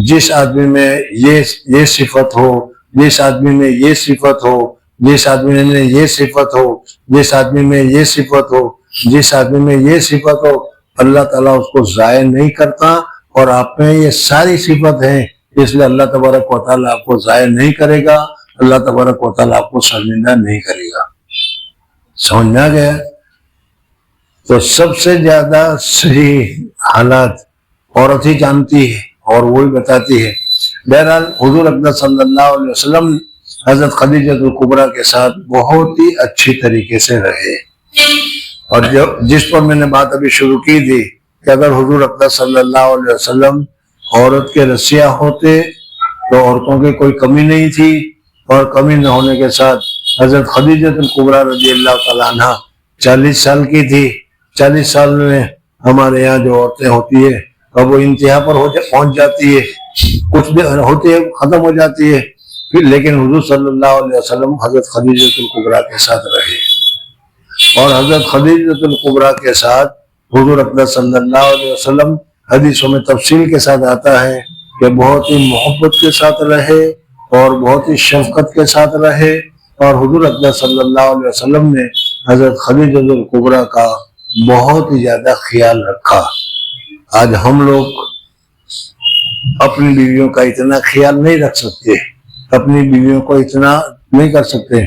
جس آدمی میں یہ صفت ہو، جس آدمی میں یہ صفت ہو، جس آدمی میں یہ صفت ہو، جس آدمی میں یہ صفت ہو، جس آدمی میں یہ صفت ہو، اللہ تعالیٰ اس کو ضائع نہیں کرتا. اور آپ میں یہ ساری صفت ہیں، اس لیے اللہ تبارک و تعالیٰ آپ کو ضائع نہیں کرے گا، اللہ تبارک و تعالیٰ آپ کو شرمندہ نہیں کرے گا. سمجھنا گیا؟ تو سب سے زیادہ صحیح حالات عورت ہی جانتی ہے اور وہی بتاتی ہے. بہرحال حضور اکرم صلی اللہ علیہ وسلم حضرت خدیجہ کبریٰ کے ساتھ بہت ہی اچھی طریقے سے رہے. اور جس پر میں نے بات ابھی شروع کی تھی کہ اگر حضور اکرم صلی اللہ علیہ وسلم عورت کے رسیہ ہوتے تو عورتوں کی کوئی کمی نہیں تھی، اور کمی نہ ہونے کے ساتھ حضرت خدیجہ کبریٰ رضی اللہ تعالیٰ عنہ 40 سال کی تھی. 40 سال میں ہمارے یہاں جو عورتیں ہوتی ہے اب وہ انتہا پر پہنچ جاتی ہے، کچھ دن ہوتی ہے ختم ہو جاتی ہے. لیکن حضور صلی اللہ علیہ وسلم حضرت خدیجہ کبریٰ کے ساتھ رہے، اور حضرت خدیجہ کبریٰ کے ساتھ حضور اکرم صلی اللہ علیہ وسلم حدیثوں میں تفصیل کے ساتھ آتا ہے کہ بہت ہی محبت کے ساتھ رہے اور بہت ہی شفقت کے ساتھ رہے. اور حضور اکرم صلی اللہ علیہ وسلم نے حضرت خدیجہ الکبریٰ کا بہت ہی زیادہ خیال رکھا۔ آج ہم لوگ اپنی بیویوں کا اتنا خیال نہیں رکھ سکتے، اپنی بیویوں کو اتنا نہیں کر سکتے۔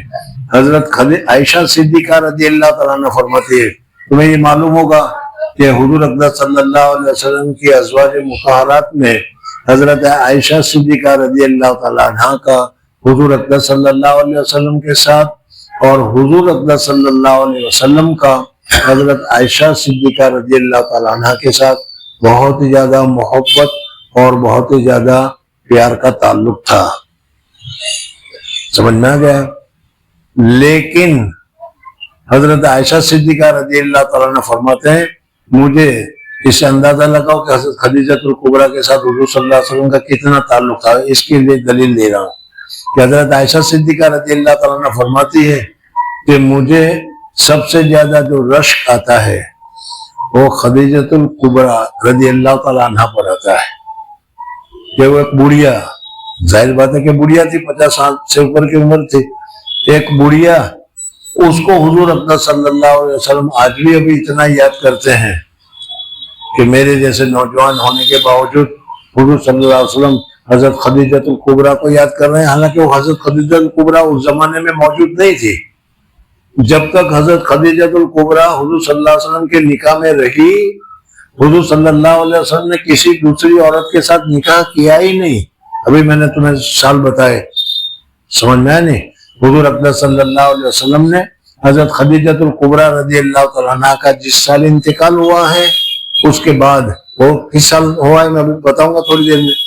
حضرت عائشہ صدیقہ رضی اللہ تعالیٰ عنہ فرماتی ہے، تمہیں یہ معلوم ہوگا کہ حضور اقدس صلی اللہ علیہ وسلم کی ازواج مطہرات میں حضرت عائشہ صدیقہ رضی اللہ تعالیٰ عنہ کا حضور اقدس صلی اللہ علیہ وسلم کے ساتھ اور حضور اقدس صلی اللہ علیہ وسلم کا حضرت عائشہ صدیقہ رضی اللہ تعالیٰ عنہ کے ساتھ بہت ہی زیادہ محبت اور بہت ہی زیادہ پیار کا تعلق تھا۔ سمجھ میں آ گیا؟ لیکن حضرت عائشہ صدیقہ رضی اللہ تعالیٰ عنہ فرماتے ہیں، مجھے اس سے اندازہ لگاؤ کہ حضرت خدیجہ الکبریٰ کے ساتھ حضور صلی اللہ علیہ وسلم کا کتنا تعلق تھا۔ اس کے لیے دلیل دے رہا ہوں کہ حضرت عائشہ صدیقہ رضی اللہ تعالیٰ عنہ فرماتی ہے کہ مجھے سب سے زیادہ جو رشک آتا ہے وہ خدیجہ الکبریٰ رضی اللہ تعالیٰ عنہ پر آتا ہے کہ وہ ایک بڑھیا، ظاہر بات ہے کہ بڑھیا تھی، 50 سال سے اوپر کی عمر تھی، ایک بڑھیا، اس کو حضور اقدس صلی اللہ علیہ وسلم آج بھی ابھی اتنا یاد کرتے ہیں کہ میرے جیسے نوجوان ہونے کے باوجود حضور صلی اللہ علیہ وسلم حضرت خدیجہ الکبریٰ کو یاد کر رہے ہیں، حالانکہ وہ حضرت خدیجہ الکبریٰ اس زمانے میں موجود نہیں تھی۔ جب تک حضرت خدیجہ الکبریٰ حضور صلی اللہ علیہ وسلم کے نکاح میں رہی، حضور صلی اللہ علیہ وسلم نے کسی دوسری عورت کے ساتھ نکاح کیا ہی نہیں۔ ابھی میں نے تمہیں سال بتائے، سمجھ میں آیا نہیں؟ حضور اقدس صلی اللہ علیہ وسلم نے حضرت خدیجہ الکبریٰ رضی اللہ تعالیٰ عنہ کا جس سال انتقال ہوا ہے، اس کے بعد وہ کس سال ہوا ہے میں ابھی بتاؤں گا تھوڑی دیر میں،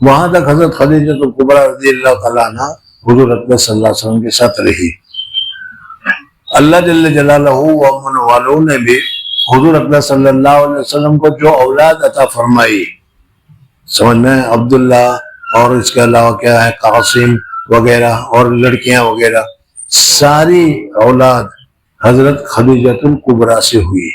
وہاں تک حضرت خدیجہ الکبریٰ رضی اللہ تعالیٰ عنہ حضور اقدس صلی اللہ علیہ وسلم کے ساتھ رہی۔ اللہ جل جلالہ و من والوں نے بھی حضور اقدس صلی اللہ علیہ وسلم کو جو اولاد عطا فرمائی، سمجھ میں، عبداللہ اور اس کے علاوہ کیا ہے قاسم وغیرہ اور لڑکیاں وغیرہ، ساری اولاد حضرت خدیجہ الکبریٰ سے ہوئی۔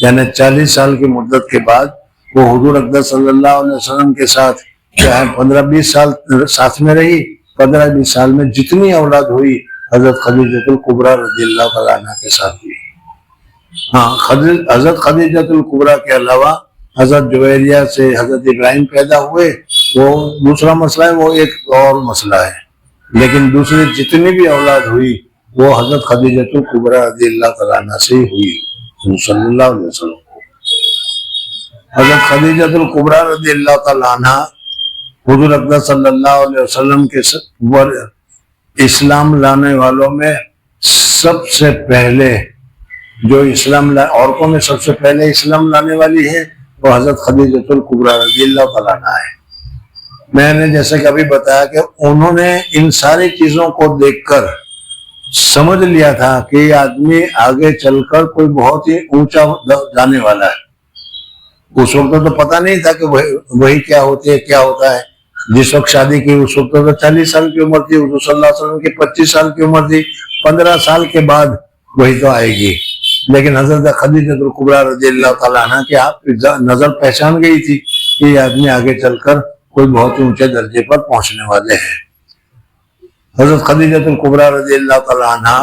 یعنی 40 سال کی مدت کے بعد وہ حضور اقدس صلی اللہ علیہ وسلم کے ساتھ کیا ہے 15-20 سال ساتھ میں رہی۔ 15-20 سال میں جتنی اولاد ہوئی حضرت خدیجہ الکبریٰ رضی اللہ تعالیٰ عنہ کے ساتھ ہوئی۔ ہاں، حضرت خدیجہ الکبریٰ کے علاوہ حضرت جویریہ سے حضرت ابراہیم پیدا ہوئے، وہ دوسرا مسئلہ ہے، وہ ایک اور مسئلہ ہے، لیکن دوسری جتنی بھی اولاد ہوئی وہ حضرت خدیجہ الکبریٰ رضی اللہ تعالیٰ عنہ سے ہوئی صلی اللہ علیہ وسلم۔ حضرت خدیجہ الکبریٰ رضی اللہ تعالیٰ عنہ حضور اقدس صلی اللہ علیہ وسلم کے اسلام لانے والوں میں سب سے پہلے جو عورتوں میں سب سے پہلے اسلام لانے والی ہے وہ حضرت خدیجہ الکبریٰ رضی اللہ تعالیٰ عنہ ہے۔ میں نے جیسے کہ ابھی بتایا کہ انہوں نے ان ساری چیزوں کو دیکھ کر سمجھ لیا تھا کہ یہ آدمی آگے چل کر کوئی بہت ہی اونچا جانے والا ہے۔ اس وقت تو پتہ نہیں تھا کہ وہی کیا ہوتی ہے، کیا ہوتا ہے۔ جس وقت شادی کی اس وقت تو 40 سال کی عمر تھی، حضور صلی اللہ علیہ وسلم کی 25 سال کی عمر تھی، 15 سال کے بعد وہی تو آئے گی۔ لیکن حضرت خدیجہ الکبریٰ رضی اللہ تعالیٰ عنہ کی آپ نظر پہچان گئی تھی کہ یہ آدمی آگے چل کر کوئی بہت اونچے درجے پر پہنچنے والے ہیں۔ حضرت خدیجہ الکبریٰ رضی اللہ تعالیٰ عنہ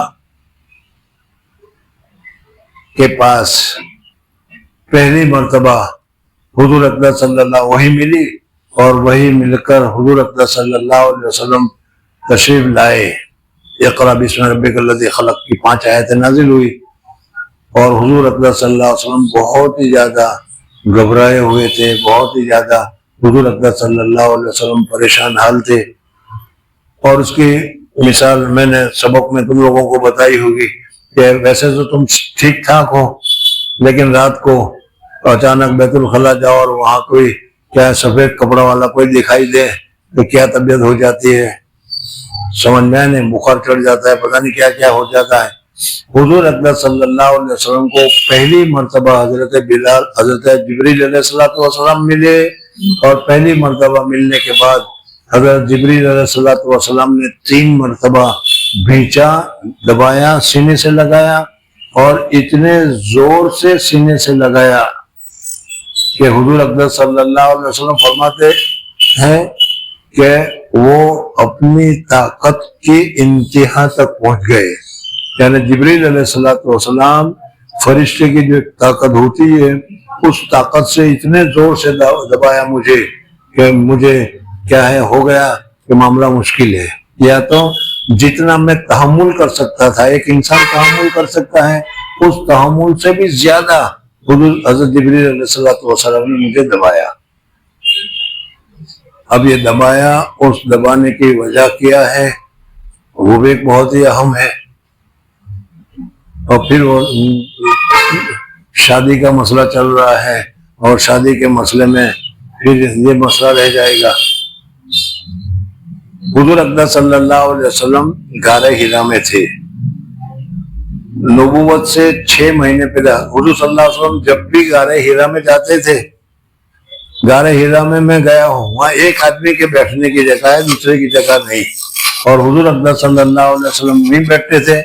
کے پاس پہلی مرتبہ حضور اقدس صلی اللہ وہی ملی، اور وہی مل کر حضور اقدس صلی اللہ علیہ وسلم تشریف لائے۔ اقرأ بسم ربک الذی خلق کی 5 آیتیں نازل ہوئی، اور حضور اقدس صلی اللہ علیہ وسلم بہت ہی زیادہ گھبرائے ہوئے تھے، بہت ہی زیادہ حضور اقدس صلی اللہ علیہ وسلم پریشان حال تھے۔ اور اس کی مثال میں نے سبق میں تم لوگوں کو بتائی ہوگی کہ ویسے تو تم ٹھیک ٹھاک ہو، لیکن رات کو اچانک بیت الخلا جاؤ اور وہاں کوئی کیا سفید کپڑا والا کوئی دکھائی دے تو کیا طبیعت ہو جاتی ہے، سمجھ میں نہیں، بخار چڑھ جاتا ہے، پتہ نہیں کیا کیا ہو جاتا ہے۔ حضور اقدس صلی اللہ علیہ وسلم کو پہلی مرتبہ حضرت بلال، حضرت جبریل علیہ السلام ملے، اور پہلی مرتبہ ملنے کے بعد حضرت جبریل علیہ السلام نے 3 مرتبہ بھینچا، دبایا، سینے سے لگایا، اور اتنے زور سے سینے سے لگایا کہ حضور اقدس صلی اللہ علیہ وسلم فرماتے ہیں کہ وہ اپنی طاقت کی انتہا تک پہنچ گئے، یعنی جبریل علیہ السلام فرشتے کی جو طاقت ہوتی ہے اس طاقت سے اتنے زور سے دبایا مجھے کہ مجھے کیا ہے ہو گیا کہ معاملہ مشکل ہے. یا تو جتنا میں تحمل کر سکتا تھا، ایک انسان تحمل کر سکتا ہے، اس تحمل سے بھی زیادہ حضرت جبریل علیہ السلام نے مجھے دبایا. اب یہ دبایا، اس دبانے کی وجہ کیا ہے وہ بھی ایک بہت ہی اہم ہے. اور پھر وہ شادی کا مسئلہ چل رہا ہے، اور شادی کے مسئلے میں پھر یہ مسئلہ رہ جائے گا. حضور اقدس صلی اللہ علیہ وسلم غار حرا میں تھے. نبوت سے 6 مہینے پہلے حضور صلی اللہ علیہ وسلم جب بھی غار حرا میں جاتے تھے، غار حرا میں گیا ہوں، وہاں ایک آدمی کے بیٹھنے کی جگہ ہے، دوسرے کی جگہ نہیں. اور حضور اقدس صلی اللہ علیہ وسلم نہیں بیٹھتے تھے.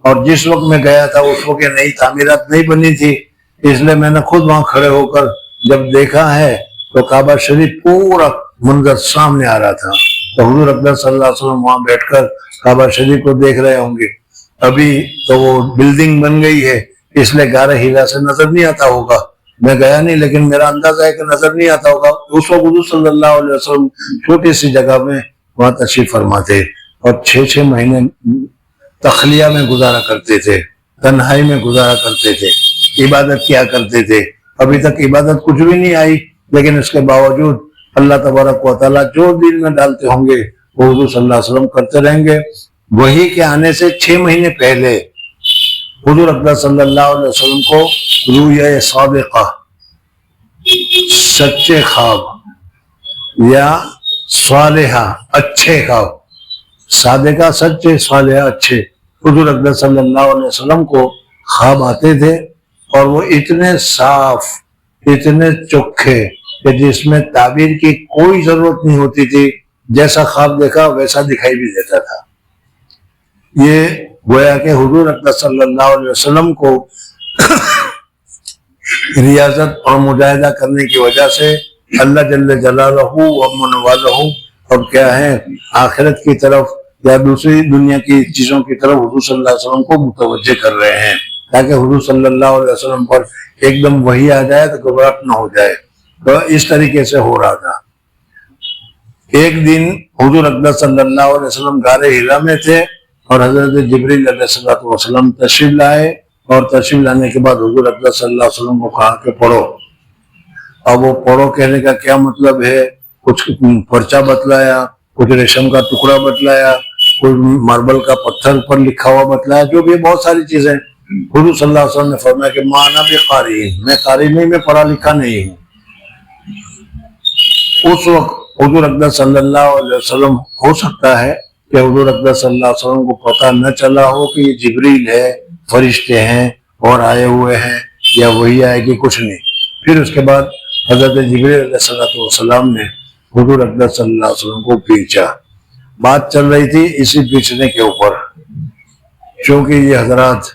اور جس وقت میں گیا تھا اس وقت نئی تعمیرات نہیں بنی تھی، اس لیے میں نے خود وہاں کھڑے ہو کر جب دیکھا ہے تو کعبہ شریف پورا منظر سامنے آ رہا تھا. تو حضور اقدس صلی اللہ علیہ وسلم وہاں بیٹھ کر کعبہ شریف کو دیکھ رہے ہوں گے. ابھی تو وہ بلڈنگ بن گئی ہے، اس لیے غار حرا سے نظر نہیں آتا ہوگا. میں گیا نہیں لیکن میرا اندازہ ہے کہ نظر نہیں آتا ہوگا. اس وقت حضور صلی اللہ علیہ وسلم چھوٹی سی جگہ میں وہاں تشریف فرما تھے، اور 6 مہینے تخلیہ میں گزارا کرتے تھے، تنہائی میں گزارا کرتے تھے، عبادت کیا کرتے تھے. ابھی تک عبادت کچھ بھی نہیں آئی، لیکن اس کے باوجود اللہ تبارک و تعالیٰ جو دل میں ڈالتے ہوں گے وہ حضور صلی اللہ علیہ وسلم کرتے رہیں گے. وہی کے آنے سے 6 مہینے پہلے حضور اقدس صلی اللہ علیہ وسلم کو رؤیا صادقہ، سچے خواب یا صالحہ اچھے خواب، صادقہ سچے، صالحہ اچھے، حضور اقدس صلی اللہ علیہ وسلم کو خواب آتے تھے. اور وہ اتنے صاف، اتنے چوکھے کہ جس میں تعبیر کی کوئی ضرورت نہیں ہوتی تھی. جیسا خواب دیکھا ویسا دکھائی بھی دیتا تھا. یہ گویا کہ حضور اقدس صلی اللہ علیہ وسلم کو ریاضت اور مجاہدہ کرنے کی وجہ سے اللہ جل جلالہ و من والہ اب کیا ہے آخرت کی طرف یا دوسری دنیا کی چیزوں کی طرف حضور صلی اللہ علیہ وسلم کو متوجہ کر رہے ہیں، تاکہ حضور صلی اللہ علیہ وسلم پر ایک دم وحی آ جائے تو گھبراہٹ نہ ہو جائے. تو اس طریقے سے ہو رہا تھا. ایک دن حضور اقدس صلی اللہ علیہ وسلم غار حرا میں تھے اور حضرت جبریل علیہ السلام تشریف لائے، اور تشریف لانے کے بعد حضور اقدس صلی اللہ علیہ وسلم کو کہا کہ پڑھو. اب وہ پڑھو کہنے کا کیا مطلب ہے؟ کچھ پرچہ بتلایا، کچھ ریشم کا ٹکڑا بتلایا، کوئی ماربل کا پتھر پر لکھا ہوا بتلایا، جو بھی بہت ساری چیزیں. حضور صلی اللہ علیہ وسلم نے فرمایا کہ مانا بھی قاری، میں قاری نہیں، میں پڑھا لکھا نہیں ہوں. اس وقت حضور اقدس صلی اللہ علیہ وسلم ہو سکتا ہے کہ حضور اقدس صلی اللہ علیہ وسلم کو پتہ نہ چلا ہو کہ یہ جبریل ہے، فرشتے ہیں اور آئے ہوئے ہیں، یا وہی آئے گی، کچھ نہیں. پھر اس کے بعد حضرت جبریل علیہ السلام نے حضور اقدس صلی اللہ علیہ وسلم کو پیچھا. بات چل رہی تھی اسی پیچھنے کے اوپر، چونکہ یہ حضرات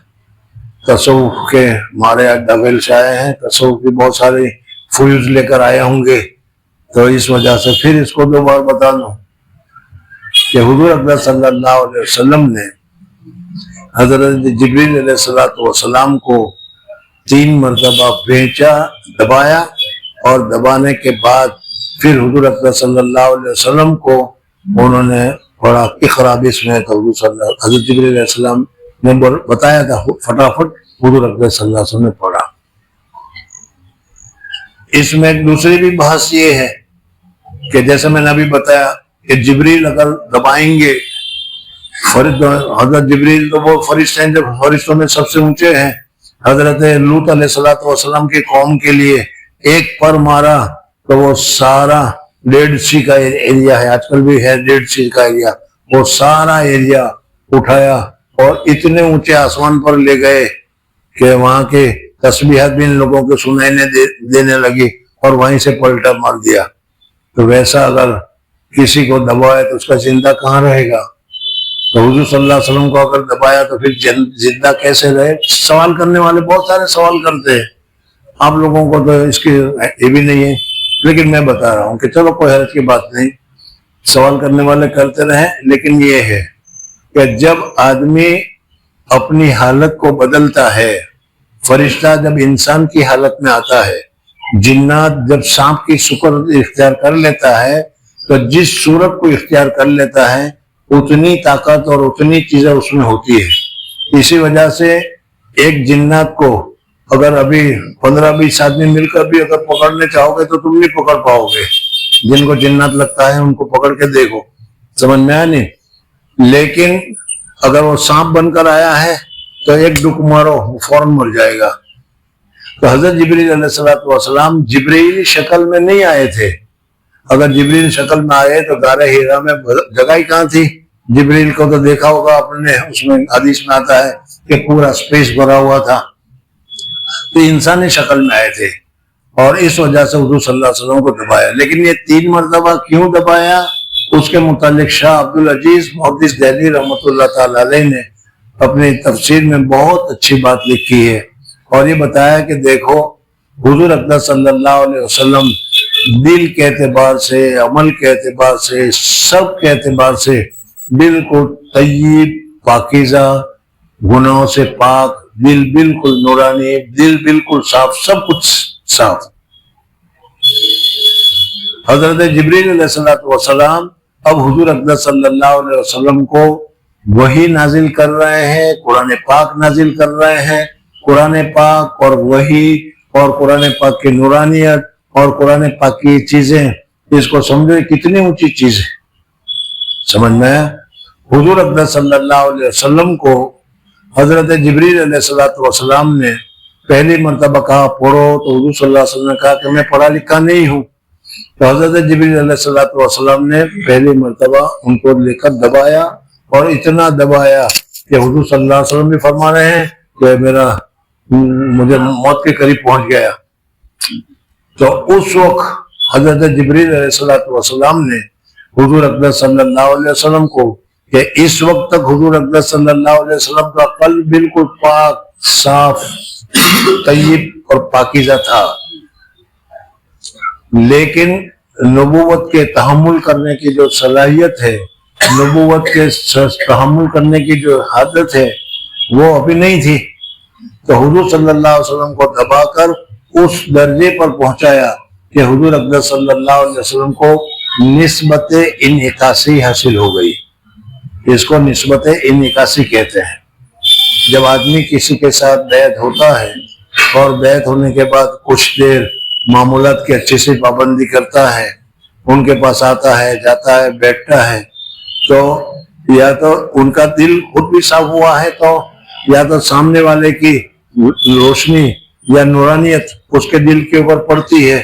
تصوف کے مارے ڈبل سے آئے ہیں، تصوف کی بہت ساری فیوز لے کر آئے ہوں گے، تو اس وجہ سے پھر اس کو 2 بار بتا دوں کہ حضور اقدس صلی اللہ علیہ وسلم نے حضرت جبریل علیہ السلام کو 3 مرتبہ بھیجا، دبایا، اور دبانے کے بعد پھر حضور اقدس صلی اللہ علیہ وسلم کو انہوں نے پڑھا اقرا بسم ربک، حضرت جبریل علیہ السلام نے بتایا تھا، فٹافٹ حضور اقدس صلی اللہ علیہ وسلم نے پڑھا. اس میں ایک دوسری بھی بحث یہ ہے کہ جیسے میں نے ابھی بتایا کہ جبریل اگر دبائیں گے، حضرت جبریل تو وہ فرشتے ہیں جو فرشتوں میں سب سے اونچے ہیں. حضرت لوط علیہ السلام کی قوم کے لیے ایک پر مارا تو وہ سارا ڈیڈ سی کا ایریا ہے، آج کل بھی ہے ڈیڈ سی کا ایریا، وہ سارا ایریا اٹھایا اور اتنے اونچے آسمان پر لے گئے کہ وہاں کے تسبیحات بھی ان لوگوں کو سنائی دینے لگی، اور وہیں سے پلٹا مار دیا. تو ویسا اگر کسی کو دبائے تو اس کا زندہ کہاں رہے گا؟ تو حضور صلی اللہ علیہ وسلم کو اگر دبایا تو پھر زندہ کیسے رہے؟ سوال کرنے والے بہت سارے سوال کرتے ہیں، آپ لوگوں کو تو اس کی یہ بھی نہیں ہے، لیکن میں بتا رہا ہوں کہ چلو کوئی حرج کی بات نہیں، سوال کرنے والے کرتے رہیں. لیکن یہ ہے کہ جب آدمی اپنی حالت کو بدلتا ہے. فرشتہ جب انسان کی حالت میں آتا ہے، جنات جب سانپ کی شکل اختیار کر لیتا ہے، تو جس صورت کو اختیار کر لیتا ہے اتنی طاقت اور اتنی چیزیں اس میں ہوتی ہے. اسی وجہ سے ایک جنات کو اگر ابھی 15-20 آدمی مل کر بھی اگر پکڑنے چاہو گے تو تم نہیں پکڑ پاؤ گے. جن کو جنات لگتا ہے ان کو پکڑ کے دیکھو، سمجھ میں آیا نہیں. لیکن اگر وہ سانپ بن کر آیا ہے تو ایک ڈک مارو وہ فوراً مر جائے گا. تو حضرت جبریل علیہ السلام جبریل شکل میں نہیں آئے تھے. اگر جبریل شکل میں آئے تو غار ہیرا میں جگہ ہی کہاں تھی؟ جبریل کو تو دیکھا ہوگا آپ نے، اس میں حدیث میں آتا ہے کہ پورا اسپیس بھرا ہوا تھا. تو انسانی شکل میں آئے تھے اور اس وجہ سے حضور صلی اللہ علیہ وسلم کو دبایا. لیکن یہ 3 مرتبہ کیوں دبایا، اس کے متعلق شاہ عبدالعزیز محدث دہلوی رحمۃ اللہ تعالی علیہ نے اپنی تفسیر میں بہت اچھی بات لکھی ہے اور یہ بتایا کہ دیکھو حضور اقدس صلی اللہ علیہ وسلم دل کے اعتبار سے، عمل کے اعتبار سے، سب کے اعتبار سے بالکل طیب، پاکیزہ، گناہوں سے پاک، دل بالکل نورانی، دل بالکل صاف، سب کچھ صاف. حضرت جبریل علیہ السلام اب حضور اقدس صلی اللہ علیہ وسلم کو وحی نازل کر رہے ہیں، قرآن پاک نازل کر رہے ہیں. قرآن پاک اور وحی اور قرآن پاک کی نورانیت اور قرآن پاک کی چیزیں، اس کو سمجھو کتنی اونچی چیز ہے. سمجھ میں آیا؟ حضور اقدس صلی اللہ علیہ وسلم کو حضرت جبریل علیہ السلام نے پہلی مرتبہ کہا پڑھو، تو حضور صلی اللہ علیہ وسلم نے کہا کہ میں پڑھا لکھا نہیں ہوں. تو حضرت جبریل علیہ السلام نے پہلی مرتبہ ان کو لے کر دبایا اور اتنا دبایا کہ حضور صلی اللہ علیہ وسلم بھی فرما رہے ہیں کہ مجھے موت کے قریب پہنچ گیا. تو اس وقت حضرت جبریل علیہ السلام نے حضور اقدس صلی اللہ علیہ وسلم کو کہ اس وقت تک حضور اقدس صلی اللہ علیہ وسلم کا قلب بالکل پاک، صاف، طیب اور پاکیزہ تھا، لیکن نبوت کے تحمل کرنے کی جو صلاحیت ہے، نبوت کے تحمل کرنے کی جو عادت ہے وہ ابھی نہیں تھی. تو حضور صلی اللہ علیہ وسلم کو دبا کر اس درجے پر پہنچایا کہ حضور اقدس صلی اللہ علیہ وسلم کو نسبت انعکاسی حاصل ہو گئی. اس کو نسبت انعکاسی کہتے ہیں. جب آدمی کسی کے ساتھ بیعت ہوتا ہے اور بیعت ہونے کے بعد کچھ دیر معمولات کی اچھے سے پابندی کرتا ہے، ان کے پاس آتا ہے، جاتا ہے، بیٹھتا ہے، تو یا تو ان کا دل خود بھی صاف ہوا ہے، تو یا تو سامنے والے کی روشنی یا نورانیت اس کے دل کے اوپر پڑتی ہے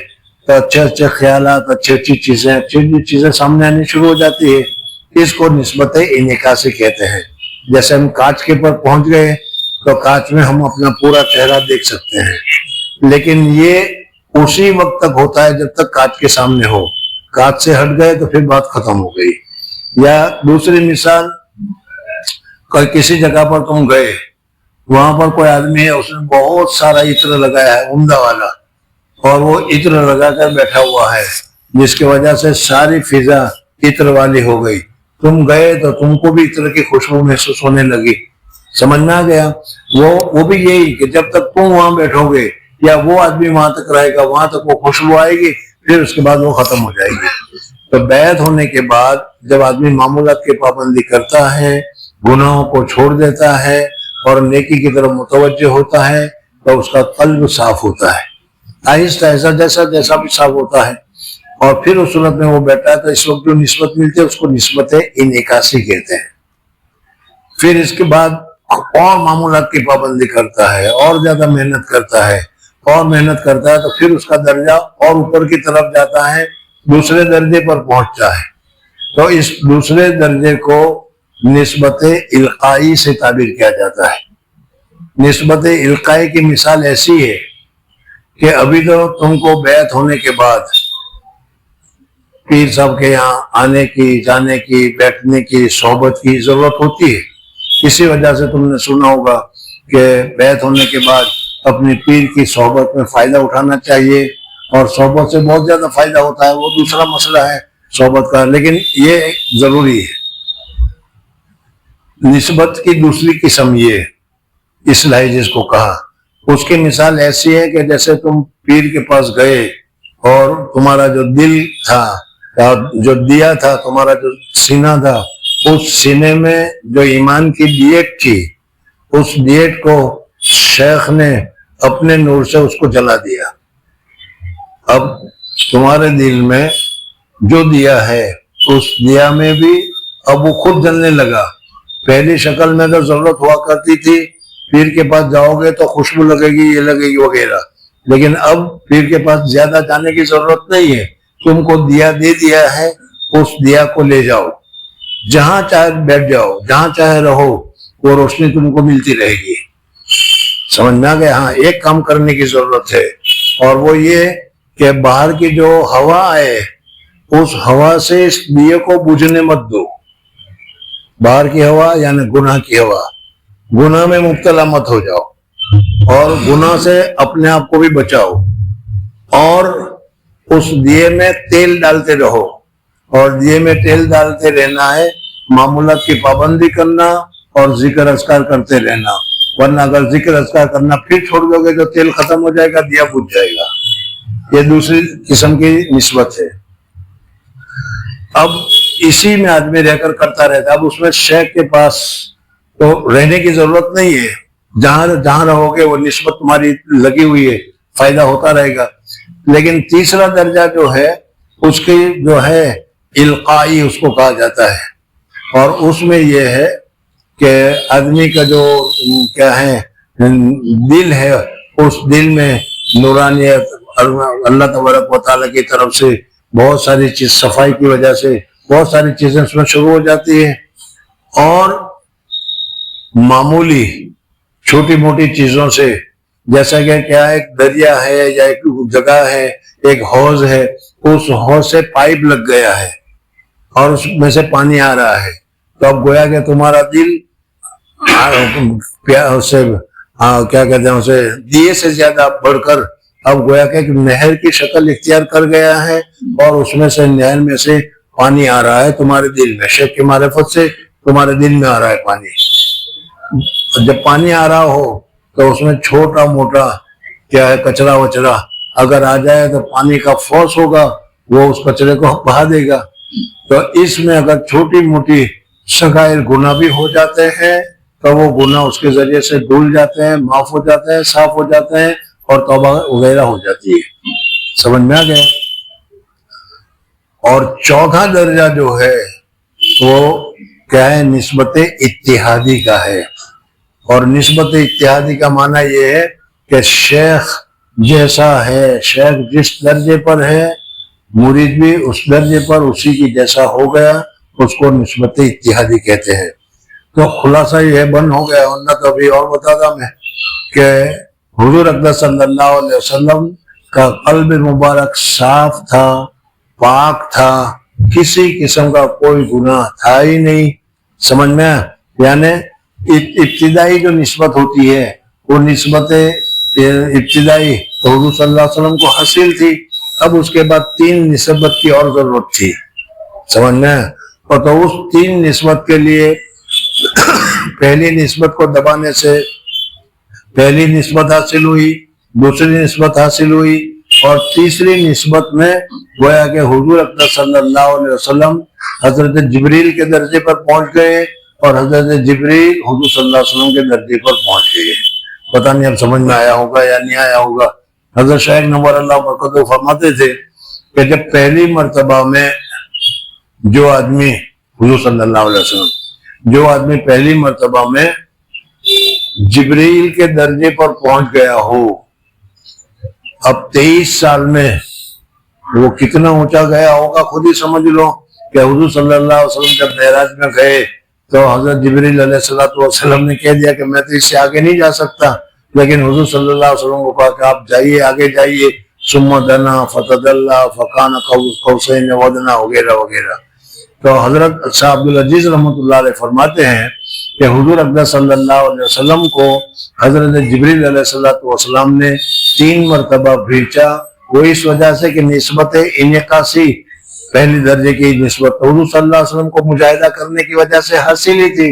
تو اچھے اچھے خیالات، اچھی چیزیں سامنے آنی شروع ہو جاتی ہے. اس کو نسبت انعکاسی کہتے ہیں. جیسے ہم کانچ کے پر پہنچ گئے تو کانچ میں ہم اپنا پورا چہرہ دیکھ سکتے ہیں، لیکن یہ اسی وقت تک ہوتا ہے جب تک کانچ کے سامنے ہو. کانچ سے ہٹ گئے تو پھر بات ختم ہو گئی. یا دوسری مثال، کسی جگہ پر تم گئے، وہاں پر کوئی آدمی ہے، اس نے بہت سارا عطر لگایا ہے عمدہ والا، اور وہ عطر لگا کر بیٹھا ہوا ہے جس کی وجہ سے ساری فضا عطر والی ہو گئی. تم گئے تو تم کو بھی عطر کی خوشبو محسوس ہونے لگی. سمجھ میں آ گیا؟ وہ بھی یہی کہ جب تک تم وہاں بیٹھو گے یا وہ آدمی وہاں تک رہے گا، وہاں تک وہ خوشبو آئے گی، پھر اس کے بعد وہ ختم ہو جائے گی. تو بیعت ہونے کے بعد جب آدمی معمولات کی پابندی کرتا ہے، گناہوں کو چھوڑ دیتا ہے اور نیکی کی طرف متوجہ ہوتا ہے، تو اس کا قلب صاف ہوتا ہے، آہستہ آہستہ جیسا بھی صاف ہوتا ہے. اور پھر اس صورت میں وہ بیٹھا ہے تو اس وقت جو نسبت ملتی ہے اس کو نسبت انعکاسی کہتے ہیں. پھر اس کے بعد اور معمولات کی پابندی کرتا ہے، اور زیادہ محنت کرتا ہے، اور محنت کرتا ہے، تو پھر اس کا درجہ اور اوپر کی طرف جاتا ہے، دوسرے درجے پر پہنچتا ہے. تو اس دوسرے درجے کو نسبت القائی سے تعبیر کیا جاتا ہے. نسبت القائی کی مثال ایسی ہے کہ ابھی تو تم کو بیعت ہونے کے بعد پیر صاحب کے یہاں آنے کی، جانے کی، بیٹھنے کی، صحبت کی ضرورت ہوتی ہے. اسی وجہ سے تم نے سنا ہوگا کہ بیعت ہونے کے بعد اپنی پیر کی صحبت میں فائدہ اٹھانا چاہیے، اور صحبت سے بہت زیادہ فائدہ ہوتا ہے، وہ دوسرا مسئلہ ہے صحبت کا، لیکن یہ ضروری ہے. نسبت کی دوسری قسم یہ اصلاحی جس کو کہا، اس کی مثال ایسی ہے کہ جیسے تم پیر کے پاس گئے اور تمہارا جو دل تھا، جو دیا تھا، تمہارا جو سینہ تھا، اس سینے میں جو ایمان کی دیگ تھی، اس دیگ کو شیخ نے اپنے نور سے اس کو جلا دیا۔ اب تمہارے دل میں جو دیا ہے، اس دیا میں بھی اب وہ خود جلنے لگا۔ پہلی شکل میں تو ضرورت ہوا کرتی تھی، پیر کے پاس جاؤ گے تو خوشبو لگے گی، یہ لگے گی وغیرہ، لیکن اب پیر کے پاس زیادہ جانے کی ضرورت نہیں ہے، تم کو دیا دے دیا ہے، اس دیا کو لے جاؤ، جہاں چاہے بیٹھ جاؤ، جہاں چاہے رہو، وہ روشنی تم کو ملتی رہے گی۔ سمجھ میں آ گیا؟ ہاں، ایک کام کرنے کی ضرورت ہے، اور وہ یہ کہ باہر کی جو ہوا ہے، اس ہوا سے اس دیے کو بجھنے مت دو۔ باہر کی ہوا یعنی گناہ کی ہوا، گناہ میں مبتلا مت ہو جاؤ، اور گناہ سے اپنے آپ کو بھی بچاؤ، اور اس دیے میں تیل ڈالتے رہو، اور دیے میں تیل ڈالتے رہنا ہے، معمولات کی پابندی کرنا اور ذکر اذکار کرتے رہنا، ورنہ اگر ذکر اذکار کرنا پھر چھوڑ دو گے تو تیل ختم ہو جائے گا، دیا بجھ جائے گا۔ یہ دوسری قسم کی نسبت ہے۔ اب اسی میں آدمی رہ کر کرتا رہتا ہے، اب اس میں شیخ کے پاس تو رہنے کی ضرورت نہیں ہے، جہاں رہو گے وہ نسبت تمہاری لگی ہوئی ہے، فائدہ ہوتا رہے گا۔ لیکن تیسرا درجہ جو ہے، اس کی جو ہے القائی اس کو کہا جاتا ہے، اور اس میں یہ ہے کہ آدمی کا جو کیا ہے دل ہے، اس دل میں نورانیت اللہ تبارک و تعالیٰ کی طرف سے بہت ساری چیز، صفائی کی وجہ سے بہت ساری چیزیں اس میں شروع ہو جاتی ہیں، اور معمولی چھوٹی موٹی چیزوں سے، جیسا کہ کیا ایک دریا ہے یا ایک جگہ ہے، ایک حوض ہے، اس حوض سے پائپ لگ گیا ہے اور اس میں سے پانی آ رہا ہے، تو اب گویا کہ تمہارا دل کیا کہتے ہیں اسے، دیے سے زیادہ بڑھ کر اب گویا کہ ایک نہر کی شکل اختیار کر گیا ہے، اور اس میں سے نہر میں سے پانی آ رہا ہے تمہارے دل میں، شیخ کی معرفت سے تمہارے دل میں آ رہا ہے پانی۔ جب پانی آ رہا ہو تو اس میں چھوٹا موٹا کیا ہے کچرا وچرا اگر آ جائے تو پانی کا فورس ہوگا، وہ اس کچرے کو بہا دے گا۔ تو اس میں اگر چھوٹی موٹی صغائر گناہ بھی ہو جاتے ہیں تو وہ گناہ اس کے ذریعے سے دھل جاتے ہیں، معاف ہو جاتے ہیں، صاف ہو جاتے ہیں، اور توبہ وغیرہ ہو جاتی ہے۔ سمجھ میں آ گیا؟ اور چوتھا درجہ جو ہے وہ کیا ہے، نسبت اتحادی کا ہے، اور نسبت اتحادی کا معنی یہ ہے کہ شیخ جیسا ہے، شیخ جس درجے پر ہے، مرید بھی اس درجے پر اسی کی جیسا ہو گیا، اس کو نسبت اتحادی کہتے ہیں۔ تو خلاصہ یہ بند ہو گیا، ورنہ تو ابھی اور بتاتا میں کہ حضور اقدس صلی اللہ علیہ وسلم کا قلب مبارک صاف تھا، پاک تھا، کسی قسم کا کوئی گناہ تھا ہی نہیں۔ سمجھ میں؟ یعنی ابتدائی جو نسبت ہوتی ہے وہ نسبت ابتدائی تو حضور صلی اللہ علیہ وسلم کو حاصل تھی، اب اس کے بعد 3 نسبت کی اور ضرورت تھی۔ سمجھ میں؟ اور تو اس 3 نسبت کے لیے پہلی نسبت کو دبانے سے پہلی نسبت حاصل ہوئی، دوسری نسبت حاصل ہوئی، اور تیسری نسبت میں گویا کہ حضور اقدس صلی اللہ علیہ وسلم حضرت جبریل کے درجے پر پہنچ گئے، اور حضرت جبریل حضور صلی اللہ علیہ وسلم کے درجے پر پہنچ گئے۔ پتہ نہیں اب سمجھ میں آیا ہوگا یا نہیں آیا ہوگا۔ حضرت شیخ نور اللہ برکاتہ فرماتے تھے کہ جب پہلی مرتبہ میں جو آدمی حضور صلی اللہ علیہ وسلم جو آدمی پہلی مرتبہ میں جبریل کے درجے پر پہنچ گیا ہو، اب 23 سال میں وہ کتنا اونچا گیا ہوگا خود ہی سمجھ لو کہ حضور صلی اللہ علیہ وسلم جب معراج میں گئے تو حضرت جبریل علیہ السلام نے کہہ دیا کہ میں تو اس سے آگے نہیں جا سکتا، لیکن حضور صلی اللہ علیہ وسلم کو کہا کہ آپ جائیے، آگے جائیے، ثم دنا فتدلی فکان قوسین ودنا وغیرہ وغیرہ۔ تو حضرت شاہ عبدالعزیز رحمۃ اللہ علیہ فرماتے ہیں کہ حضور اقدس صلی اللہ علیہ وسلم کو حضرت جبریل علیہ السلام نے 3 مرتبہ بھیجا، وہ اس وجہ سے کہ نسبت انعکاسی پہلی درجے کی نسبت حضور صلی اللہ علیہ وسلم کو مجاہدہ کرنے کی وجہ سے حاصل ہی تھی،